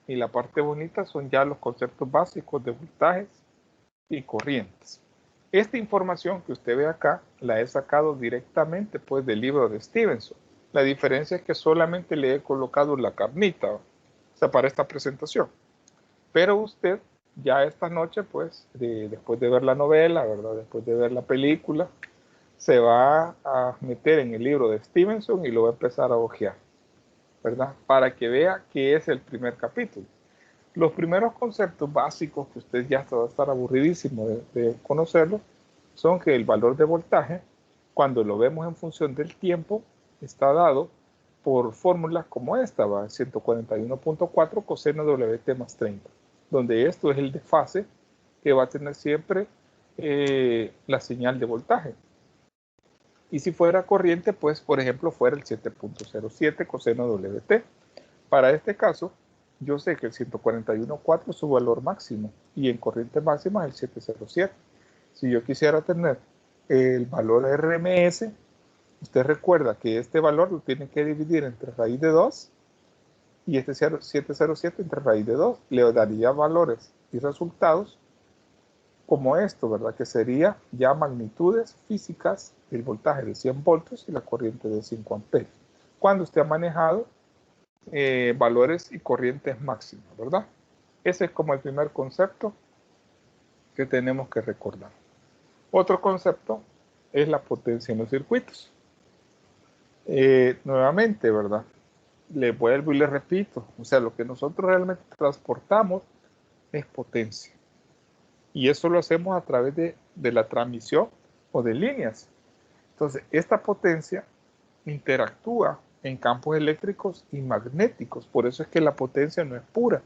y la parte bonita son ya los conceptos básicos de voltajes y corrientes. Esta información que usted ve acá la he sacado directamente pues del libro de Stevenson. La diferencia es que solamente le he colocado la carnita, o sea, para esta presentación. Pero usted ya esta noche, pues, después de ver la novela, ¿verdad? Después de ver la película, se va a meter en el libro de Stevenson y lo va a empezar a hojear, ¿verdad? Para que vea qué es el primer capítulo. Los primeros conceptos básicos que usted ya va a estar aburridísimo de conocerlo son que el valor de voltaje, cuando lo vemos en función del tiempo, está dado por fórmulas como esta, 141.4 coseno de Wt más 30, donde esto es el desfase que va a tener siempre la señal de voltaje. Y si fuera corriente, pues por ejemplo fuera el 7.07 coseno de Wt. Para este caso, yo sé que el 141.4 es su valor máximo y en corriente máxima es el 707. Si yo quisiera tener el valor RMS, usted recuerda que este valor lo tiene que dividir entre raíz de 2 y este 707 entre raíz de 2. Le daría valores y resultados como esto, ¿verdad? Que sería ya magnitudes físicas del voltaje de 100 voltios y la corriente de 5 amperios. Cuando usted ha manejado valores y corrientes máximas, ¿verdad? Ese es como el primer concepto que tenemos que recordar. Otro concepto es la potencia en los circuitos. Nuevamente, ¿verdad? Le vuelvo y le repito, o sea, lo que nosotros realmente transportamos es potencia. Y eso lo hacemos a través de la transmisión o de líneas. Entonces, esta potencia interactúa en campos eléctricos y magnéticos. Por eso es que la potencia no es pura.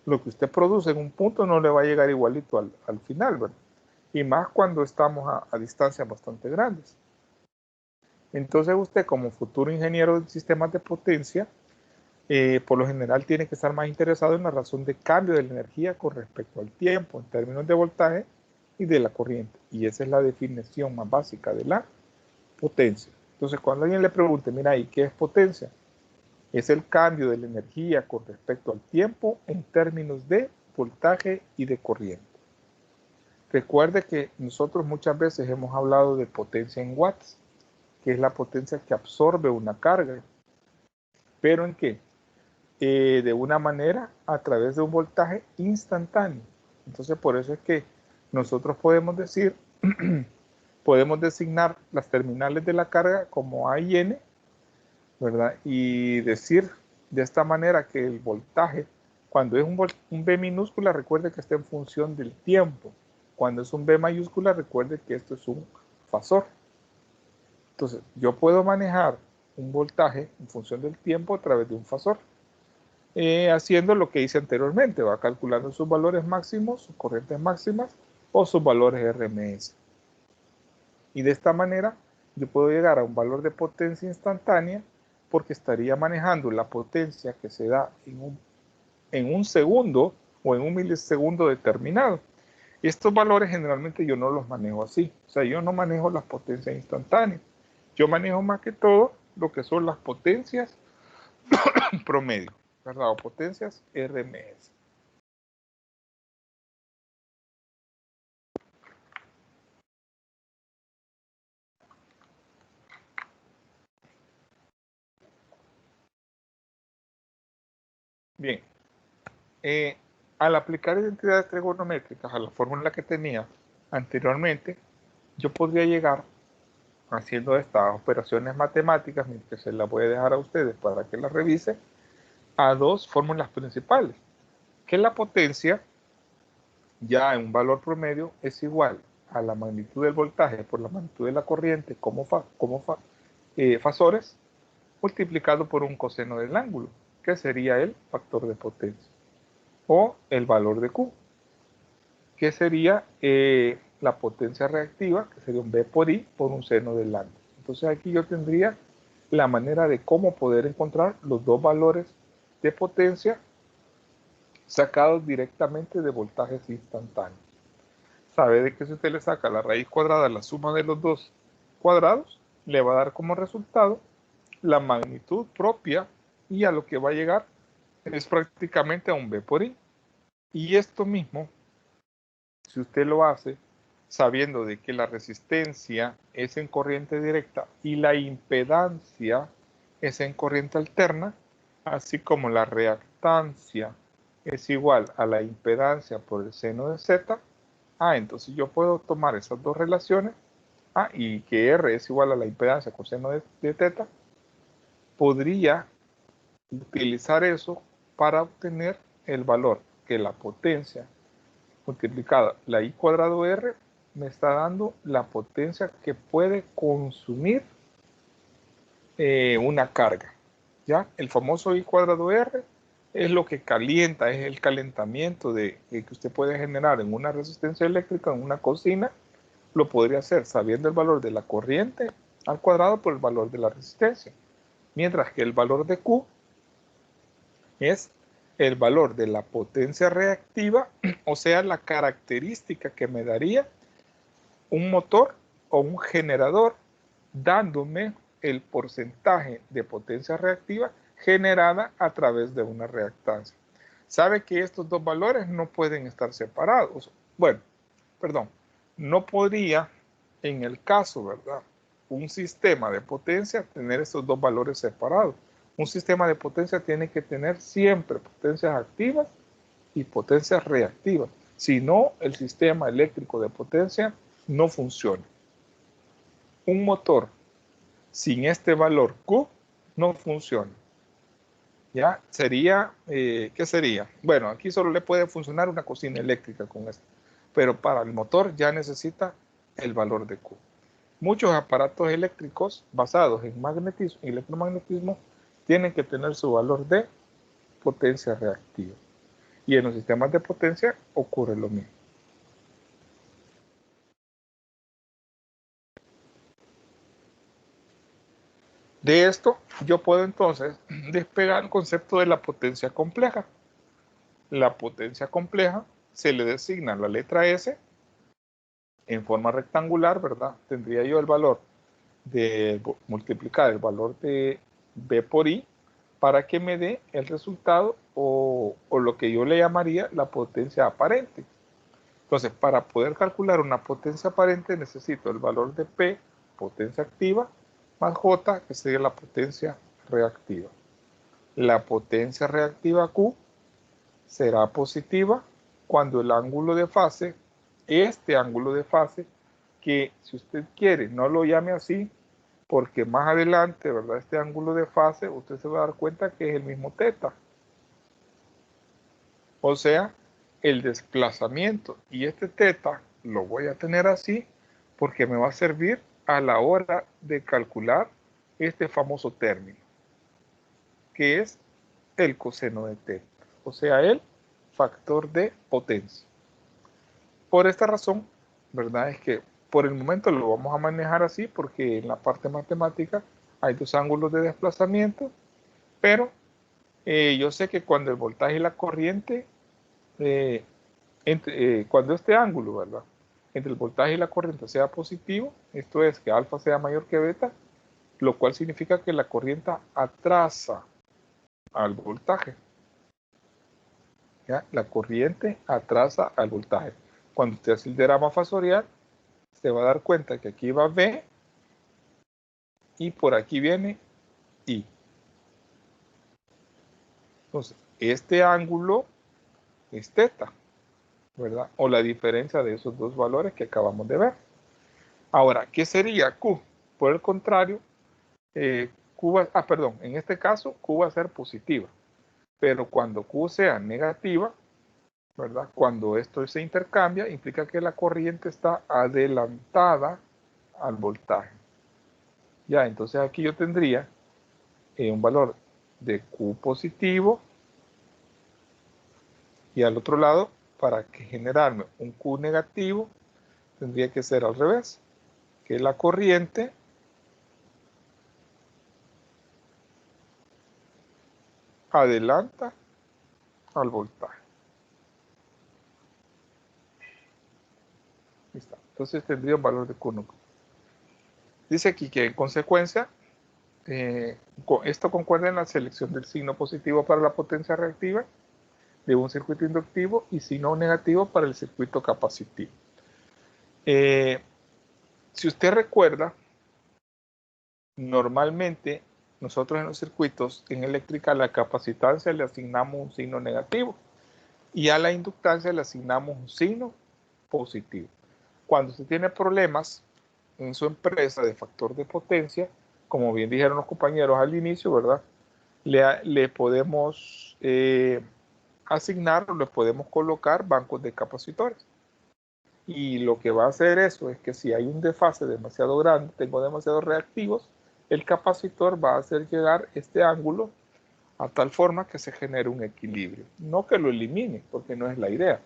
Lo que usted produce en un punto no le va a llegar igualito al final, ¿verdad? Y más cuando estamos a distancias bastante grandes. Entonces usted, como futuro ingeniero de sistemas de potencia, por lo general tiene que estar más interesado en la razón de cambio de la energía con respecto al tiempo, en términos de voltaje y de la corriente. Y esa es la definición más básica de la potencia. Entonces, cuando alguien le pregunte, mira, ¿y qué es potencia? Es el cambio de la energía con respecto al tiempo en términos de voltaje y de corriente. Recuerde que nosotros muchas veces hemos hablado de potencia en watts, que es la potencia que absorbe una carga. ¿Pero en qué? De una manera a través de un voltaje instantáneo. Entonces, por eso es que nosotros podemos decir, podemos designar las terminales de la carga como A y N, ¿verdad? Y decir de esta manera que el voltaje, cuando es un B minúscula, recuerde que está en función del tiempo. Cuando es un B mayúscula, recuerde que esto es un fasor. Entonces, yo puedo manejar un voltaje en función del tiempo a través de un fasor, haciendo lo que hice anteriormente, va calculando sus valores máximos, sus corrientes máximas o sus valores RMS. Y de esta manera, yo puedo llegar a un valor de potencia instantánea porque estaría manejando la potencia que se da en un segundo o en un milisegundo determinado. Y estos valores generalmente yo no los manejo así. O sea, yo no manejo las potencias instantáneas. Yo manejo más que todo lo que son las potencias promedio, ¿verdad? O potencias RMS. Bien, al aplicar identidades trigonométricas a la fórmula que tenía anteriormente, yo podría llegar haciendo estas operaciones matemáticas, que se las voy a dejar a ustedes para que las revisen, a dos fórmulas principales, que la potencia ya en un valor promedio es igual a la magnitud del voltaje por la magnitud de la corriente como fasores, multiplicado por un coseno del ángulo, que sería el factor de potencia, o el valor de Q, que sería la potencia reactiva, que sería un B por I por un seno del ángulo. Entonces aquí yo tendría la manera de cómo poder encontrar los dos valores de potencia sacados directamente de voltajes instantáneos. Sabe de que si usted le saca la raíz cuadrada, la suma de los dos cuadrados, le va a dar como resultado la magnitud propia, y a lo que va a llegar es prácticamente a un B por I. Y esto mismo, si usted lo hace sabiendo de que la resistencia es en corriente directa y la impedancia es en corriente alterna, así como la reactancia es igual a la impedancia por el seno de Z, entonces yo puedo tomar esas dos relaciones, y que R es igual a la impedancia coseno de θ, podría utilizar eso para obtener el valor que la potencia multiplicada la I cuadrado R me está dando la potencia que puede consumir una carga. ¿Ya? El famoso I cuadrado R es lo que calienta, es el calentamiento que usted puede generar en una resistencia eléctrica, en una cocina. Lo podría hacer sabiendo el valor de la corriente al cuadrado por el valor de la resistencia. Mientras que el valor de Q es el valor de la potencia reactiva, o sea, la característica que me daría un motor o un generador, dándome el porcentaje de potencia reactiva generada a través de una reactancia. Sabe que estos dos valores no pueden estar separados. Bueno, perdón, no podría, en el caso, ¿verdad?, un sistema de potencia tener estos dos valores separados. Un sistema de potencia tiene que tener siempre potencias activas y potencias reactivas. Si no, el sistema eléctrico de potencia no funciona. Un motor sin este valor Q no funciona. ¿Ya? Sería, ¿qué sería? Bueno, aquí solo le puede funcionar una cocina eléctrica con esto, pero para el motor ya necesita el valor de Q. Muchos aparatos eléctricos basados en magnetismo y electromagnetismo tienen que tener su valor de potencia reactiva. Y en los sistemas de potencia ocurre lo mismo. De esto yo puedo entonces despegar el concepto de la potencia compleja. La potencia compleja se le designa la letra S en forma rectangular, ¿verdad? Tendría yo el valor de multiplicar el valor de B por I para que me dé el resultado o lo que yo le llamaría la potencia aparente. Entonces, para poder calcular una potencia aparente necesito el valor de P, potencia activa, más J, que sería la potencia reactiva. La potencia reactiva Q será positiva cuando el ángulo de fase, este ángulo de fase, que si usted quiere no lo llame así, porque más adelante, ¿verdad?, este ángulo de fase, usted se va a dar cuenta que es el mismo θ. O sea, el desplazamiento, y este θ lo voy a tener así porque me va a servir a la hora de calcular este famoso término, que es el coseno de θ, o sea, el factor de potencia. Por esta razón, ¿verdad?, es que por el momento lo vamos a manejar así porque en la parte matemática hay dos ángulos de desplazamiento, pero yo sé que cuando el voltaje y la corriente, cuando este ángulo, ¿verdad?, entre el voltaje y la corriente sea positivo, esto es que alfa sea mayor que beta, lo cual significa que la corriente atrasa al voltaje. ¿Ya? La corriente atrasa al voltaje. Cuando usted hace el diagrama fasorial, se va a dar cuenta que aquí va V y por aquí viene I. Entonces, este ángulo es θ, ¿verdad? O la diferencia de esos dos valores que acabamos de ver. Ahora, ¿qué sería Q? Por el contrario, en este caso Q va a ser positiva, pero cuando Q sea negativa, ¿verdad? Cuando esto se intercambia, implica que la corriente está adelantada al voltaje. Ya, entonces aquí yo tendría un valor de Q positivo y al otro lado, para que generarme un Q negativo, tendría que ser al revés, que la corriente adelanta al voltaje. Ahí está. Entonces tendría un valor de Q negativo. Dice aquí que en consecuencia, esto concuerda en la selección del signo positivo para la potencia reactiva de un circuito inductivo y signo negativo para el circuito capacitivo. Si usted recuerda, normalmente nosotros en los circuitos en eléctrica a la capacitancia le asignamos un signo negativo y a la inductancia le asignamos un signo positivo. Cuando usted tiene problemas en su empresa de factor de potencia, como bien dijeron los compañeros al inicio, ¿verdad? Le podemos asignar o le podemos colocar bancos de capacitores. Y lo que va a hacer eso es que si hay un desfase demasiado grande, tengo demasiados reactivos, el capacitor va a hacer llegar este ángulo a tal forma que se genere un equilibrio. No que lo elimine, porque no es la idea.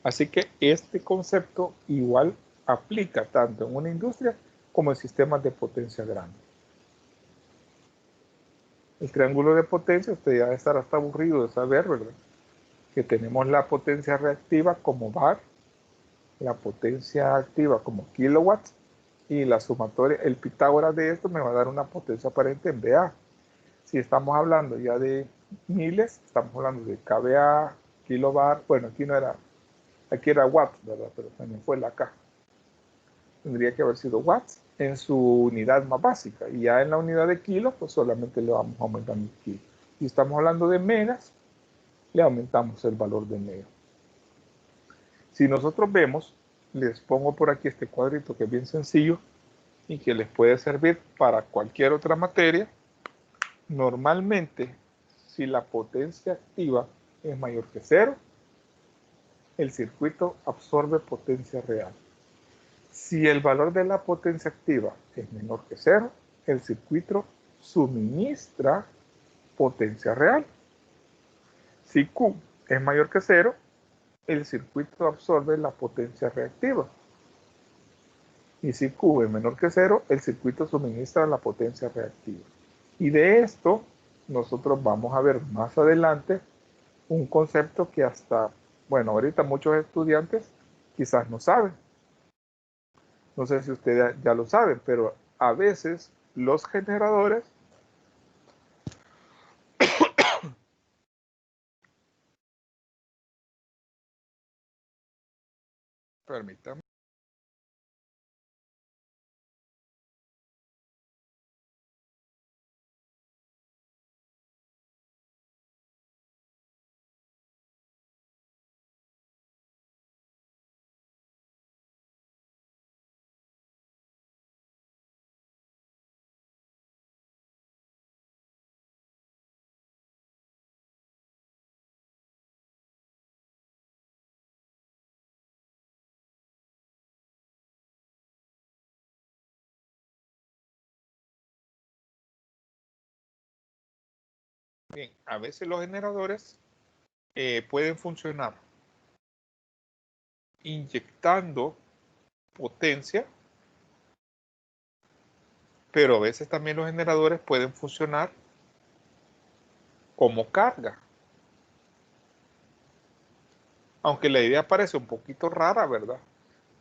Así que este concepto igual aplica tanto en una industria como en sistemas de potencia grande. El triángulo de potencia, usted ya debe estar hasta aburrido de saber, ¿verdad? Que tenemos la potencia reactiva como bar, la potencia activa como kilowatts y la sumatoria, el Pitágoras de esto me va a dar una potencia aparente en VA. Si estamos hablando ya de miles, estamos hablando de kVA, kilobar, bueno, aquí no era, aquí era watts, ¿verdad? Pero también fue la K. Tendría que haber sido watts en su unidad más básica. Y ya en la unidad de kilos, pues solamente le vamos aumentando el kilo. Si estamos hablando de megas, le aumentamos el valor de mega. Si nosotros vemos, les pongo por aquí este cuadrito que es bien sencillo y que les puede servir para cualquier otra materia. Normalmente, si la potencia activa es mayor que 0, el circuito absorbe potencia real. Si el valor de la potencia activa es menor que 0, el circuito suministra potencia real. Si Q es mayor que 0, el circuito absorbe la potencia reactiva. Y si Q es menor que 0, el circuito suministra la potencia reactiva. Y de esto nosotros vamos a ver más adelante un concepto que hasta, bueno, ahorita muchos estudiantes quizás no saben. No sé si ustedes ya lo saben, pero a veces los generadores permítanme. Bien, a veces los generadores pueden funcionar inyectando potencia, pero a veces también los generadores pueden funcionar como carga. Aunque la idea parece un poquito rara, ¿verdad?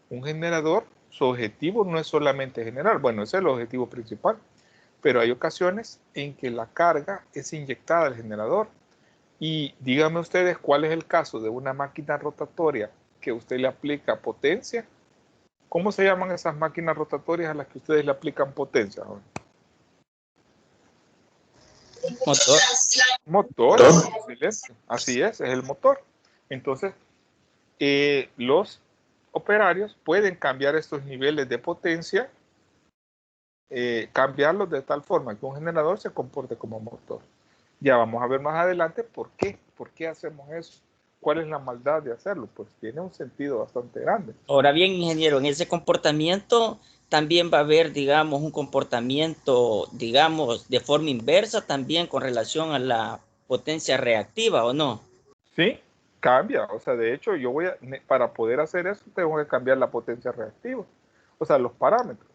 Un generador, su objetivo no es solamente generar, bueno, ese es el objetivo principal, pero hay ocasiones en que la carga es inyectada al generador. Y díganme ustedes cuál es el caso de una máquina rotatoria que usted le aplica potencia. ¿Cómo se llaman esas máquinas rotatorias a las que ustedes le aplican potencia? Motor. Motor, excelente. Así es el motor. Entonces, los operarios pueden cambiar estos niveles de potencia, cambiarlos de tal forma que un generador se comporte como motor. Ya vamos a ver más adelante por qué hacemos eso. ¿cuál es la maldad de hacerlo? Pues tiene un sentido bastante grande. Ahora bien, ingeniero, en ese comportamiento también va a haber, digamos, un comportamiento, digamos, de forma inversa también con relación a la potencia reactiva, ¿o no? Sí, cambia. O sea, de hecho, para poder hacer eso, tengo que cambiar la potencia reactiva. O sea, los parámetros.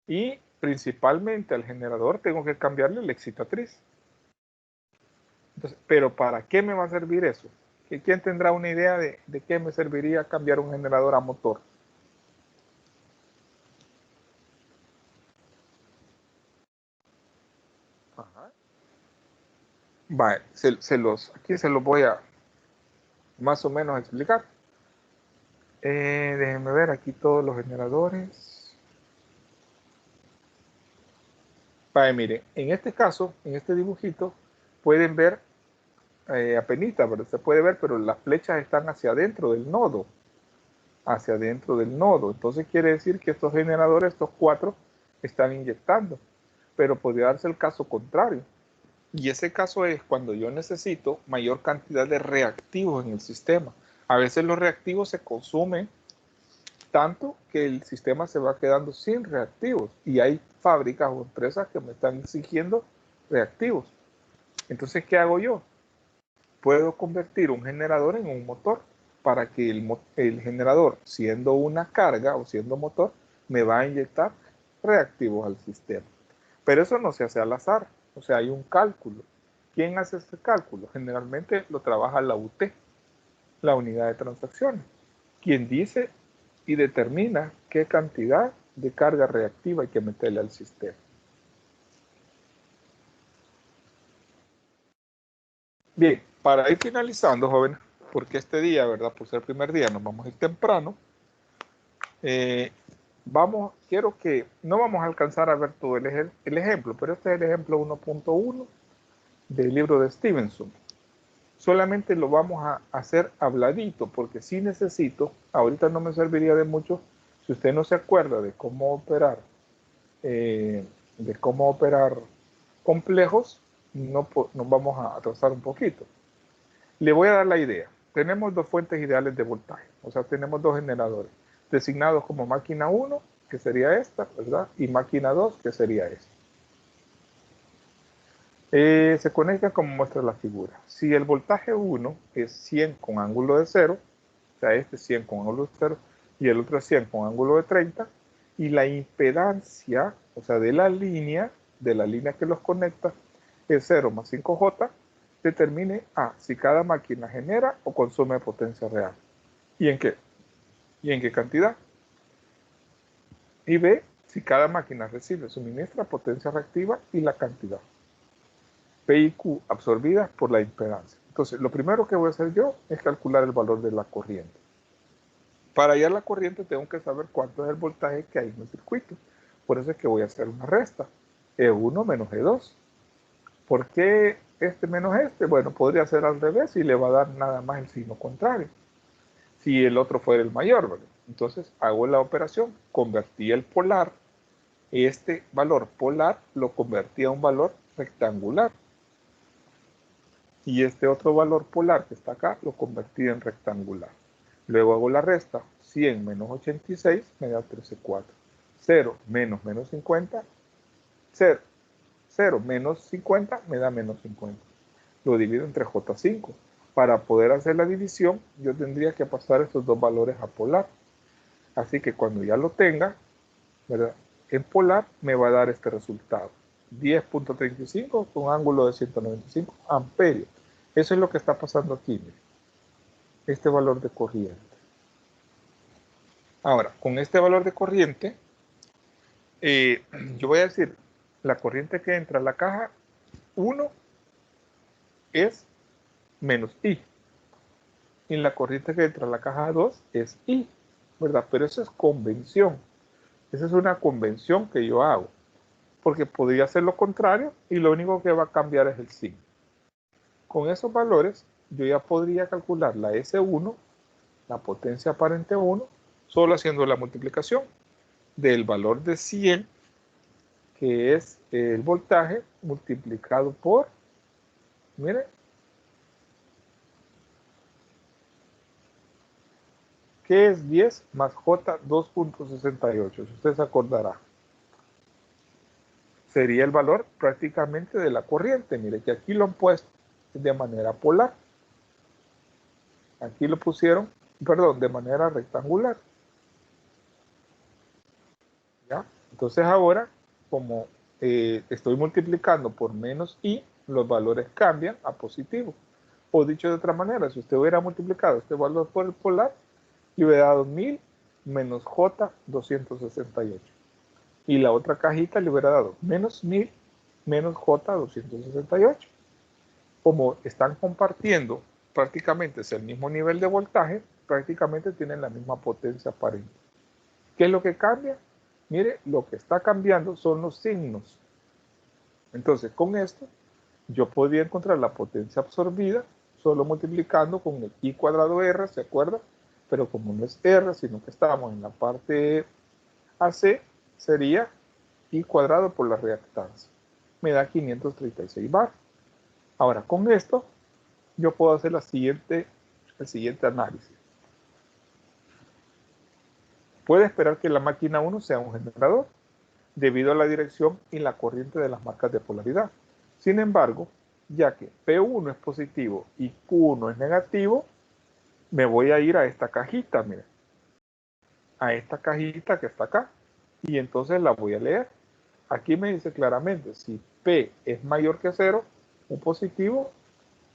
Y principalmente al generador tengo que cambiarle la excitatriz. Entonces, pero ¿para qué me va a servir eso? ¿Quién tendrá una idea de qué me serviría cambiar un generador a motor? Ajá. Vale, aquí se los voy a más o menos explicar. Déjenme ver aquí todos los generadores. Vale, miren, en este caso, en este dibujito, pueden ver apenita, ¿verdad? Se puede ver, pero las flechas están hacia adentro del nodo. Hacia adentro del nodo. Entonces quiere decir que estos generadores, estos 4, están inyectando. Pero podría darse el caso contrario. Y ese caso es cuando yo necesito mayor cantidad de reactivos en el sistema. A veces los reactivos se consumen tanto que el sistema se va quedando sin reactivos. Y hay fábricas o empresas que me están exigiendo reactivos. Entonces, ¿qué hago yo? Puedo convertir un generador en un motor para que el generador, siendo una carga o siendo motor, me va a inyectar reactivos al sistema. Pero eso no se hace al azar, o sea, hay un cálculo. ¿Quién hace este cálculo? Generalmente lo trabaja la UT, la unidad de transacciones, quien dice y determina qué cantidad de carga reactiva hay que meterle al sistema. Bien, para ir finalizando, jóvenes, porque este día, ¿verdad? Por ser el primer día, nos vamos a ir temprano. Quiero que, no vamos a alcanzar a ver todo el ejemplo, pero este es el ejemplo 1.1 del libro de Stevenson. Solamente lo vamos a hacer habladito, porque sí necesito, ahorita no me serviría de mucho, si usted no se acuerda de cómo operar complejos, nos vamos a atrasar un poquito. Le voy a dar la idea. Tenemos dos fuentes ideales de voltaje, o sea, tenemos dos generadores, designados como máquina 1, que sería esta, ¿verdad? Y máquina 2, que sería esta. Se conecta como muestra la figura. Si el voltaje 1 es 100 con ángulo de 0, o sea, este es 100 con ángulo de 0, y el otro es 100 con ángulo de 30, y la impedancia, o sea, de la línea que los conecta, es 0 más 5J, determine A, si cada máquina genera o consume potencia real. ¿Y en qué? ¿Y en qué cantidad? Y B, si cada máquina recibe, suministra potencia reactiva y la cantidad. P y Q absorbidas por la impedancia. Entonces, lo primero que voy a hacer yo es calcular el valor de la corriente. Para hallar la corriente tengo que saber cuánto es el voltaje que hay en el circuito. Por eso es que voy a hacer una resta. E1 menos E2. ¿Por qué este menos este? Bueno, podría ser al revés y le va a dar nada más el signo contrario. Si el otro fuera el mayor, ¿verdad? Entonces hago la operación, convertí el polar, este valor polar lo convertí a un valor rectangular. Y este otro valor polar que está acá lo convertí en rectangular. Luego hago la resta, 100 menos 86 me da 13,4. 0 menos 50, 0 menos 50 me da menos 50. Lo divido entre J5. Para poder hacer la división, yo tendría que pasar estos dos valores a polar. Así que cuando ya lo tenga, ¿verdad? En polar me va a dar este resultado. 10.35 con ángulo de 195 amperios. Eso es lo que está pasando aquí, miren. Este valor de corriente. Ahora, con este valor de corriente, yo voy a decir, la corriente que entra a la caja 1 es menos I. Y la corriente que entra a la caja 2 es I, ¿verdad? Pero eso es convención. Esa es una convención que yo hago. Porque podría ser lo contrario y lo único que va a cambiar es el signo. Con esos valores, yo ya podría calcular la S1, la potencia aparente 1, solo haciendo la multiplicación del valor de 100, que es el voltaje, multiplicado por, mire, ¿Qué es 10 más J 2.68? Si usted se acordará. Sería el valor prácticamente de la corriente. Mire que aquí lo han puesto de manera polar. Aquí lo pusieron, perdón, de manera rectangular. ¿Ya? Entonces ahora, como estoy multiplicando por menos I, los valores cambian a positivo. O dicho de otra manera, si usted hubiera multiplicado este valor por el polar, le hubiera dado 1000 menos J 268. Y la otra cajita le hubiera dado menos 1000 menos J 268. Como están compartiendo prácticamente es el mismo nivel de voltaje, prácticamente tienen la misma potencia aparente. ¿Qué es lo que cambia? Mire, lo que está cambiando son los signos. Entonces, con esto, yo podría encontrar la potencia absorbida solo multiplicando con el I cuadrado R, ¿se acuerda? Pero como no es R, sino que estamos en la parte AC, sería I cuadrado por la reactancia. Me da 536 bar. Ahora, con esto, yo puedo hacer el siguiente análisis. Puede esperar que la máquina 1 sea un generador, debido a la dirección y la corriente de las marcas de polaridad. Sin embargo, ya que P1 es positivo y Q1 es negativo, me voy a ir a esta cajita, miren. A esta cajita que está acá. Y entonces la voy a leer. Aquí me dice claramente, si P es mayor que 0, un positivo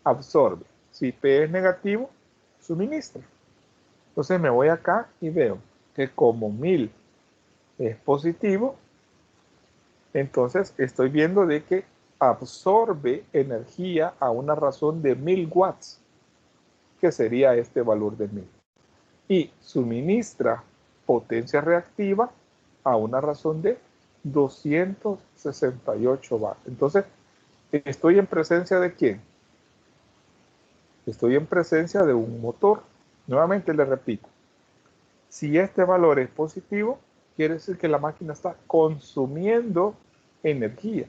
absorbe. Si P es negativo, suministra. Entonces me voy acá y veo que como 1000 es positivo, entonces estoy viendo de que absorbe energía a una razón de 1000 watts, que sería este valor de 1000. Y suministra potencia reactiva a una razón de 268 watts. Entonces, ¿estoy en presencia de quién? Estoy en presencia de un motor. Nuevamente le repito, si este valor es positivo, quiere decir que la máquina está consumiendo energía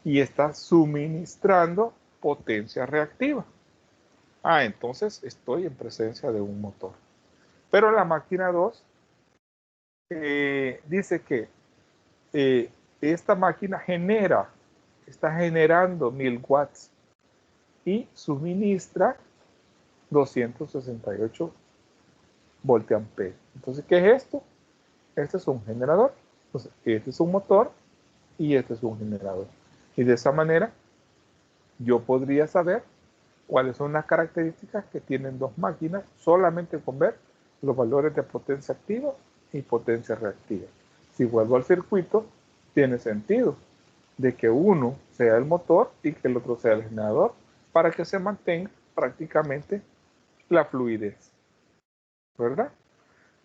y está suministrando potencia reactiva. Entonces estoy en presencia de un motor. Pero la máquina 2 dice que esta máquina está generando 1000 watts y suministra 268 voltiamperes. Entonces, ¿qué es esto? Este es un generador. Entonces, este es un motor y este es un generador. Y de esa manera, yo podría saber cuáles son las características que tienen dos máquinas solamente con ver los valores de potencia activa y potencia reactiva. Si vuelvo al circuito, tiene sentido de que uno sea el motor y que el otro sea el generador para que se mantenga prácticamente la fluidez, ¿verdad?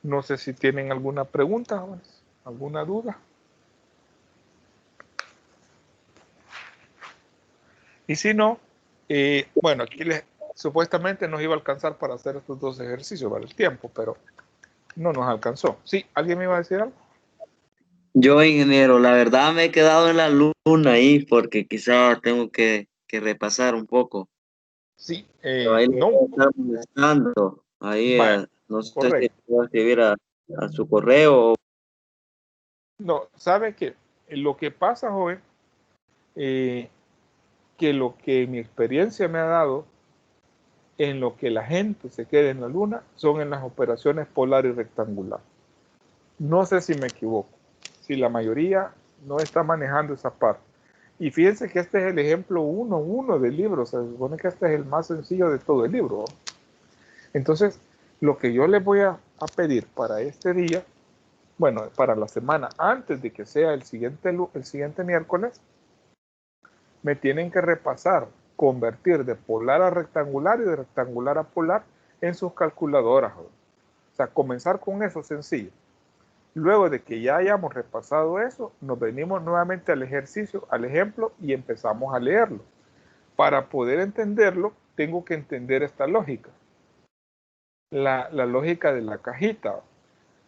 No sé si tienen alguna pregunta, jóvenes, alguna duda. Y si no, bueno, aquí supuestamente nos iba a alcanzar para hacer estos dos ejercicios para el tiempo, pero no nos alcanzó. ¿Sí? ¿Alguien me iba a decir algo? Yo, ingeniero, la verdad me he quedado en la luna ahí porque quizá tengo que repasar un poco. Sí, Pero ahí no. voy a estar molestando. Ahí, no sé correcto. si puedo escribir a su correo. No, ¿sabe qué? Lo que pasa, joven, que lo que mi experiencia me ha dado en lo que la gente se queda en la luna son en las operaciones polar y rectangular. No sé si me equivoco, si la mayoría no está manejando esa parte. Y fíjense que este es el ejemplo 1.1 del libro, se supone que este es el más sencillo de todo el libro. Entonces, lo que yo les voy a pedir para este día, bueno, para la semana antes de que sea el siguiente miércoles, me tienen que repasar, convertir de polar a rectangular y de rectangular a polar en sus calculadoras. O sea, comenzar con eso sencillo. Luego de que ya hayamos repasado eso, nos venimos nuevamente al ejercicio, al ejemplo, y empezamos a leerlo. Para poder entenderlo, tengo que entender esta lógica. La lógica de la cajita.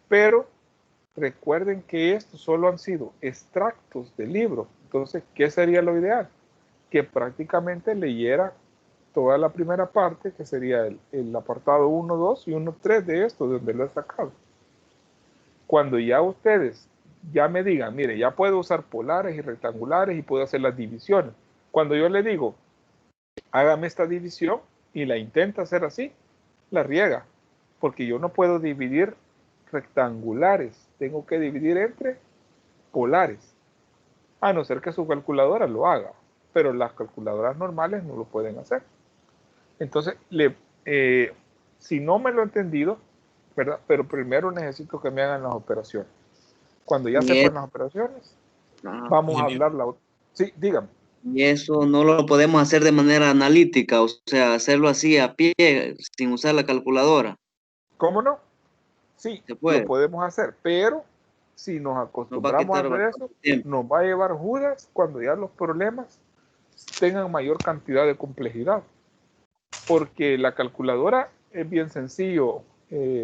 Pero recuerden que estos solo han sido extractos del libro. Entonces, ¿qué sería lo ideal? Que prácticamente leyera toda la primera parte, que sería el apartado 1, 2 y 1, 3 de esto, de donde lo he sacado. Cuando ya ustedes ya me digan, mire, ya puedo usar polares y rectangulares y puedo hacer las divisiones. Cuando yo le digo, hágame esta división y la intenta hacer así, la riega, porque yo no puedo dividir rectangulares, tengo que dividir entre polares, a no ser que su calculadora lo haga, pero las calculadoras normales no lo pueden hacer. Entonces, si no me lo he entendido, ¿verdad? Pero primero necesito que me hagan las operaciones. Cuando ya sepan las operaciones, vamos a hablar la otra. Sí, dígame. Y eso no lo podemos hacer de manera analítica, o sea, hacerlo así a pie, sin usar la calculadora. ¿Cómo no? Sí, Se puede. lo podemos hacer, pero si nos acostumbramos a hacer eso, nos va a llevar judas cuando ya los problemas tengan mayor cantidad de complejidad. Porque la calculadora es bien sencillo.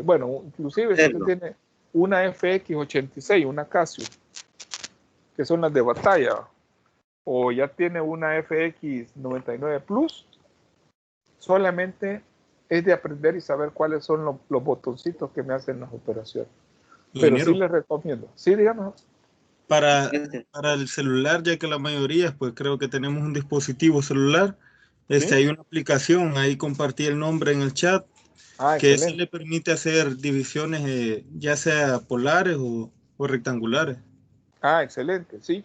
Bueno, inclusive si usted tiene una FX86, una Casio, que son las de batalla, o ya tiene una FX99 Plus, solamente es de aprender y saber cuáles son los botoncitos que me hacen las operaciones. Pero sí les recomiendo. Sí, díganos. Para el celular, ya que la mayoría, pues creo que tenemos un dispositivo celular, ¿Sí? Hay una aplicación, ahí compartí el nombre en el chat, que eso le permite hacer divisiones, ya sea polares o rectangulares. Ah, excelente, sí.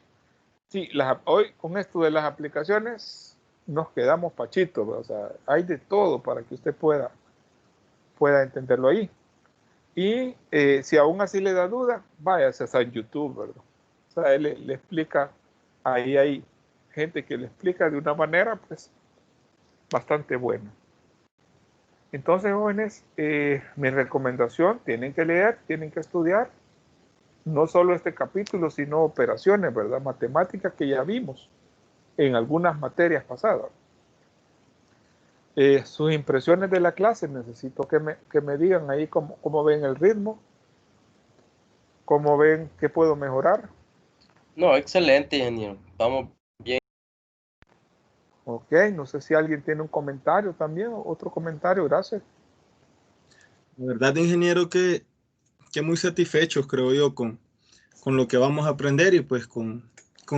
Sí, hoy con esto de las aplicaciones nos quedamos pachitos, o sea, hay de todo para que usted pueda entenderlo ahí. Y si aún así le da duda, váyase a YouTube, ¿verdad? O sea, él le explica, ahí hay gente que le explica de una manera, pues, bastante buena. Entonces, jóvenes, mi recomendación, tienen que leer, tienen que estudiar, no solo este capítulo, sino operaciones, ¿verdad? Matemáticas que ya vimos en algunas materias pasadas. Sus impresiones de la clase, necesito que me digan ahí cómo ven el ritmo, cómo ven qué puedo mejorar. No, excelente, ingeniero. Vamos bien. Ok, no sé si alguien tiene un comentario también, otro comentario, gracias. La verdad, ingeniero, que muy satisfechos, creo yo, con lo que vamos a aprender y pues con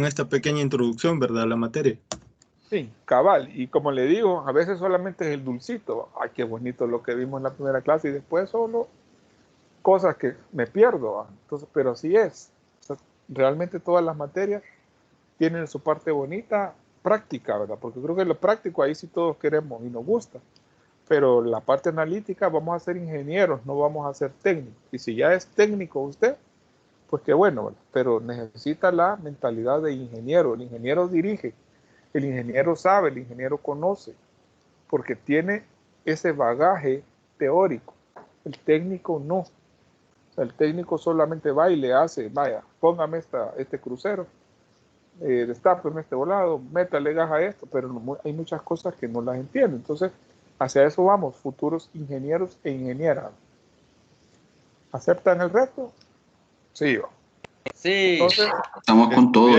esta pequeña introducción, ¿verdad?, a la materia. Sí, cabal, y como le digo, a veces solamente es el dulcito. Ay, qué bonito lo que vimos en la primera clase y después solo cosas que me pierdo. Entonces, pero así es. O sea, realmente todas las materias tienen su parte bonita, práctica, ¿verdad? Porque creo que lo práctico ahí sí todos queremos y nos gusta. Pero la parte analítica vamos a ser ingenieros, no vamos a ser técnicos. Y si ya es técnico usted, pues qué bueno, ¿verdad? Pero necesita la mentalidad de ingeniero. El ingeniero dirige, el ingeniero sabe, el ingeniero conoce, porque tiene ese bagaje teórico. El técnico no. O sea, el técnico solamente va y le hace, vaya, póngame este crucero, destápeme este volado, métale gas a esto, pero hay muchas cosas que no las entiende. Entonces, hacia eso vamos, futuros ingenieros e ingenieras. ¿Aceptan el reto? Sí. Sí. Entonces, estamos con todo.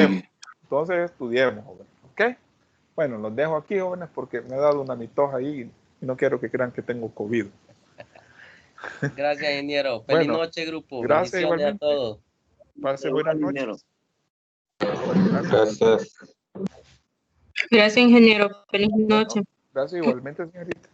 Entonces, estudiemos, jóvenes. ¿Ok? Bueno, los dejo aquí, jóvenes, porque me he dado una mitoja ahí y no quiero que crean que tengo COVID. Gracias, ingeniero. Feliz noche, grupo. Gracias igualmente. A todos. Pase buenas noches. Gracias. Gracias, ingeniero. Feliz noche. Gracias igualmente, señorita.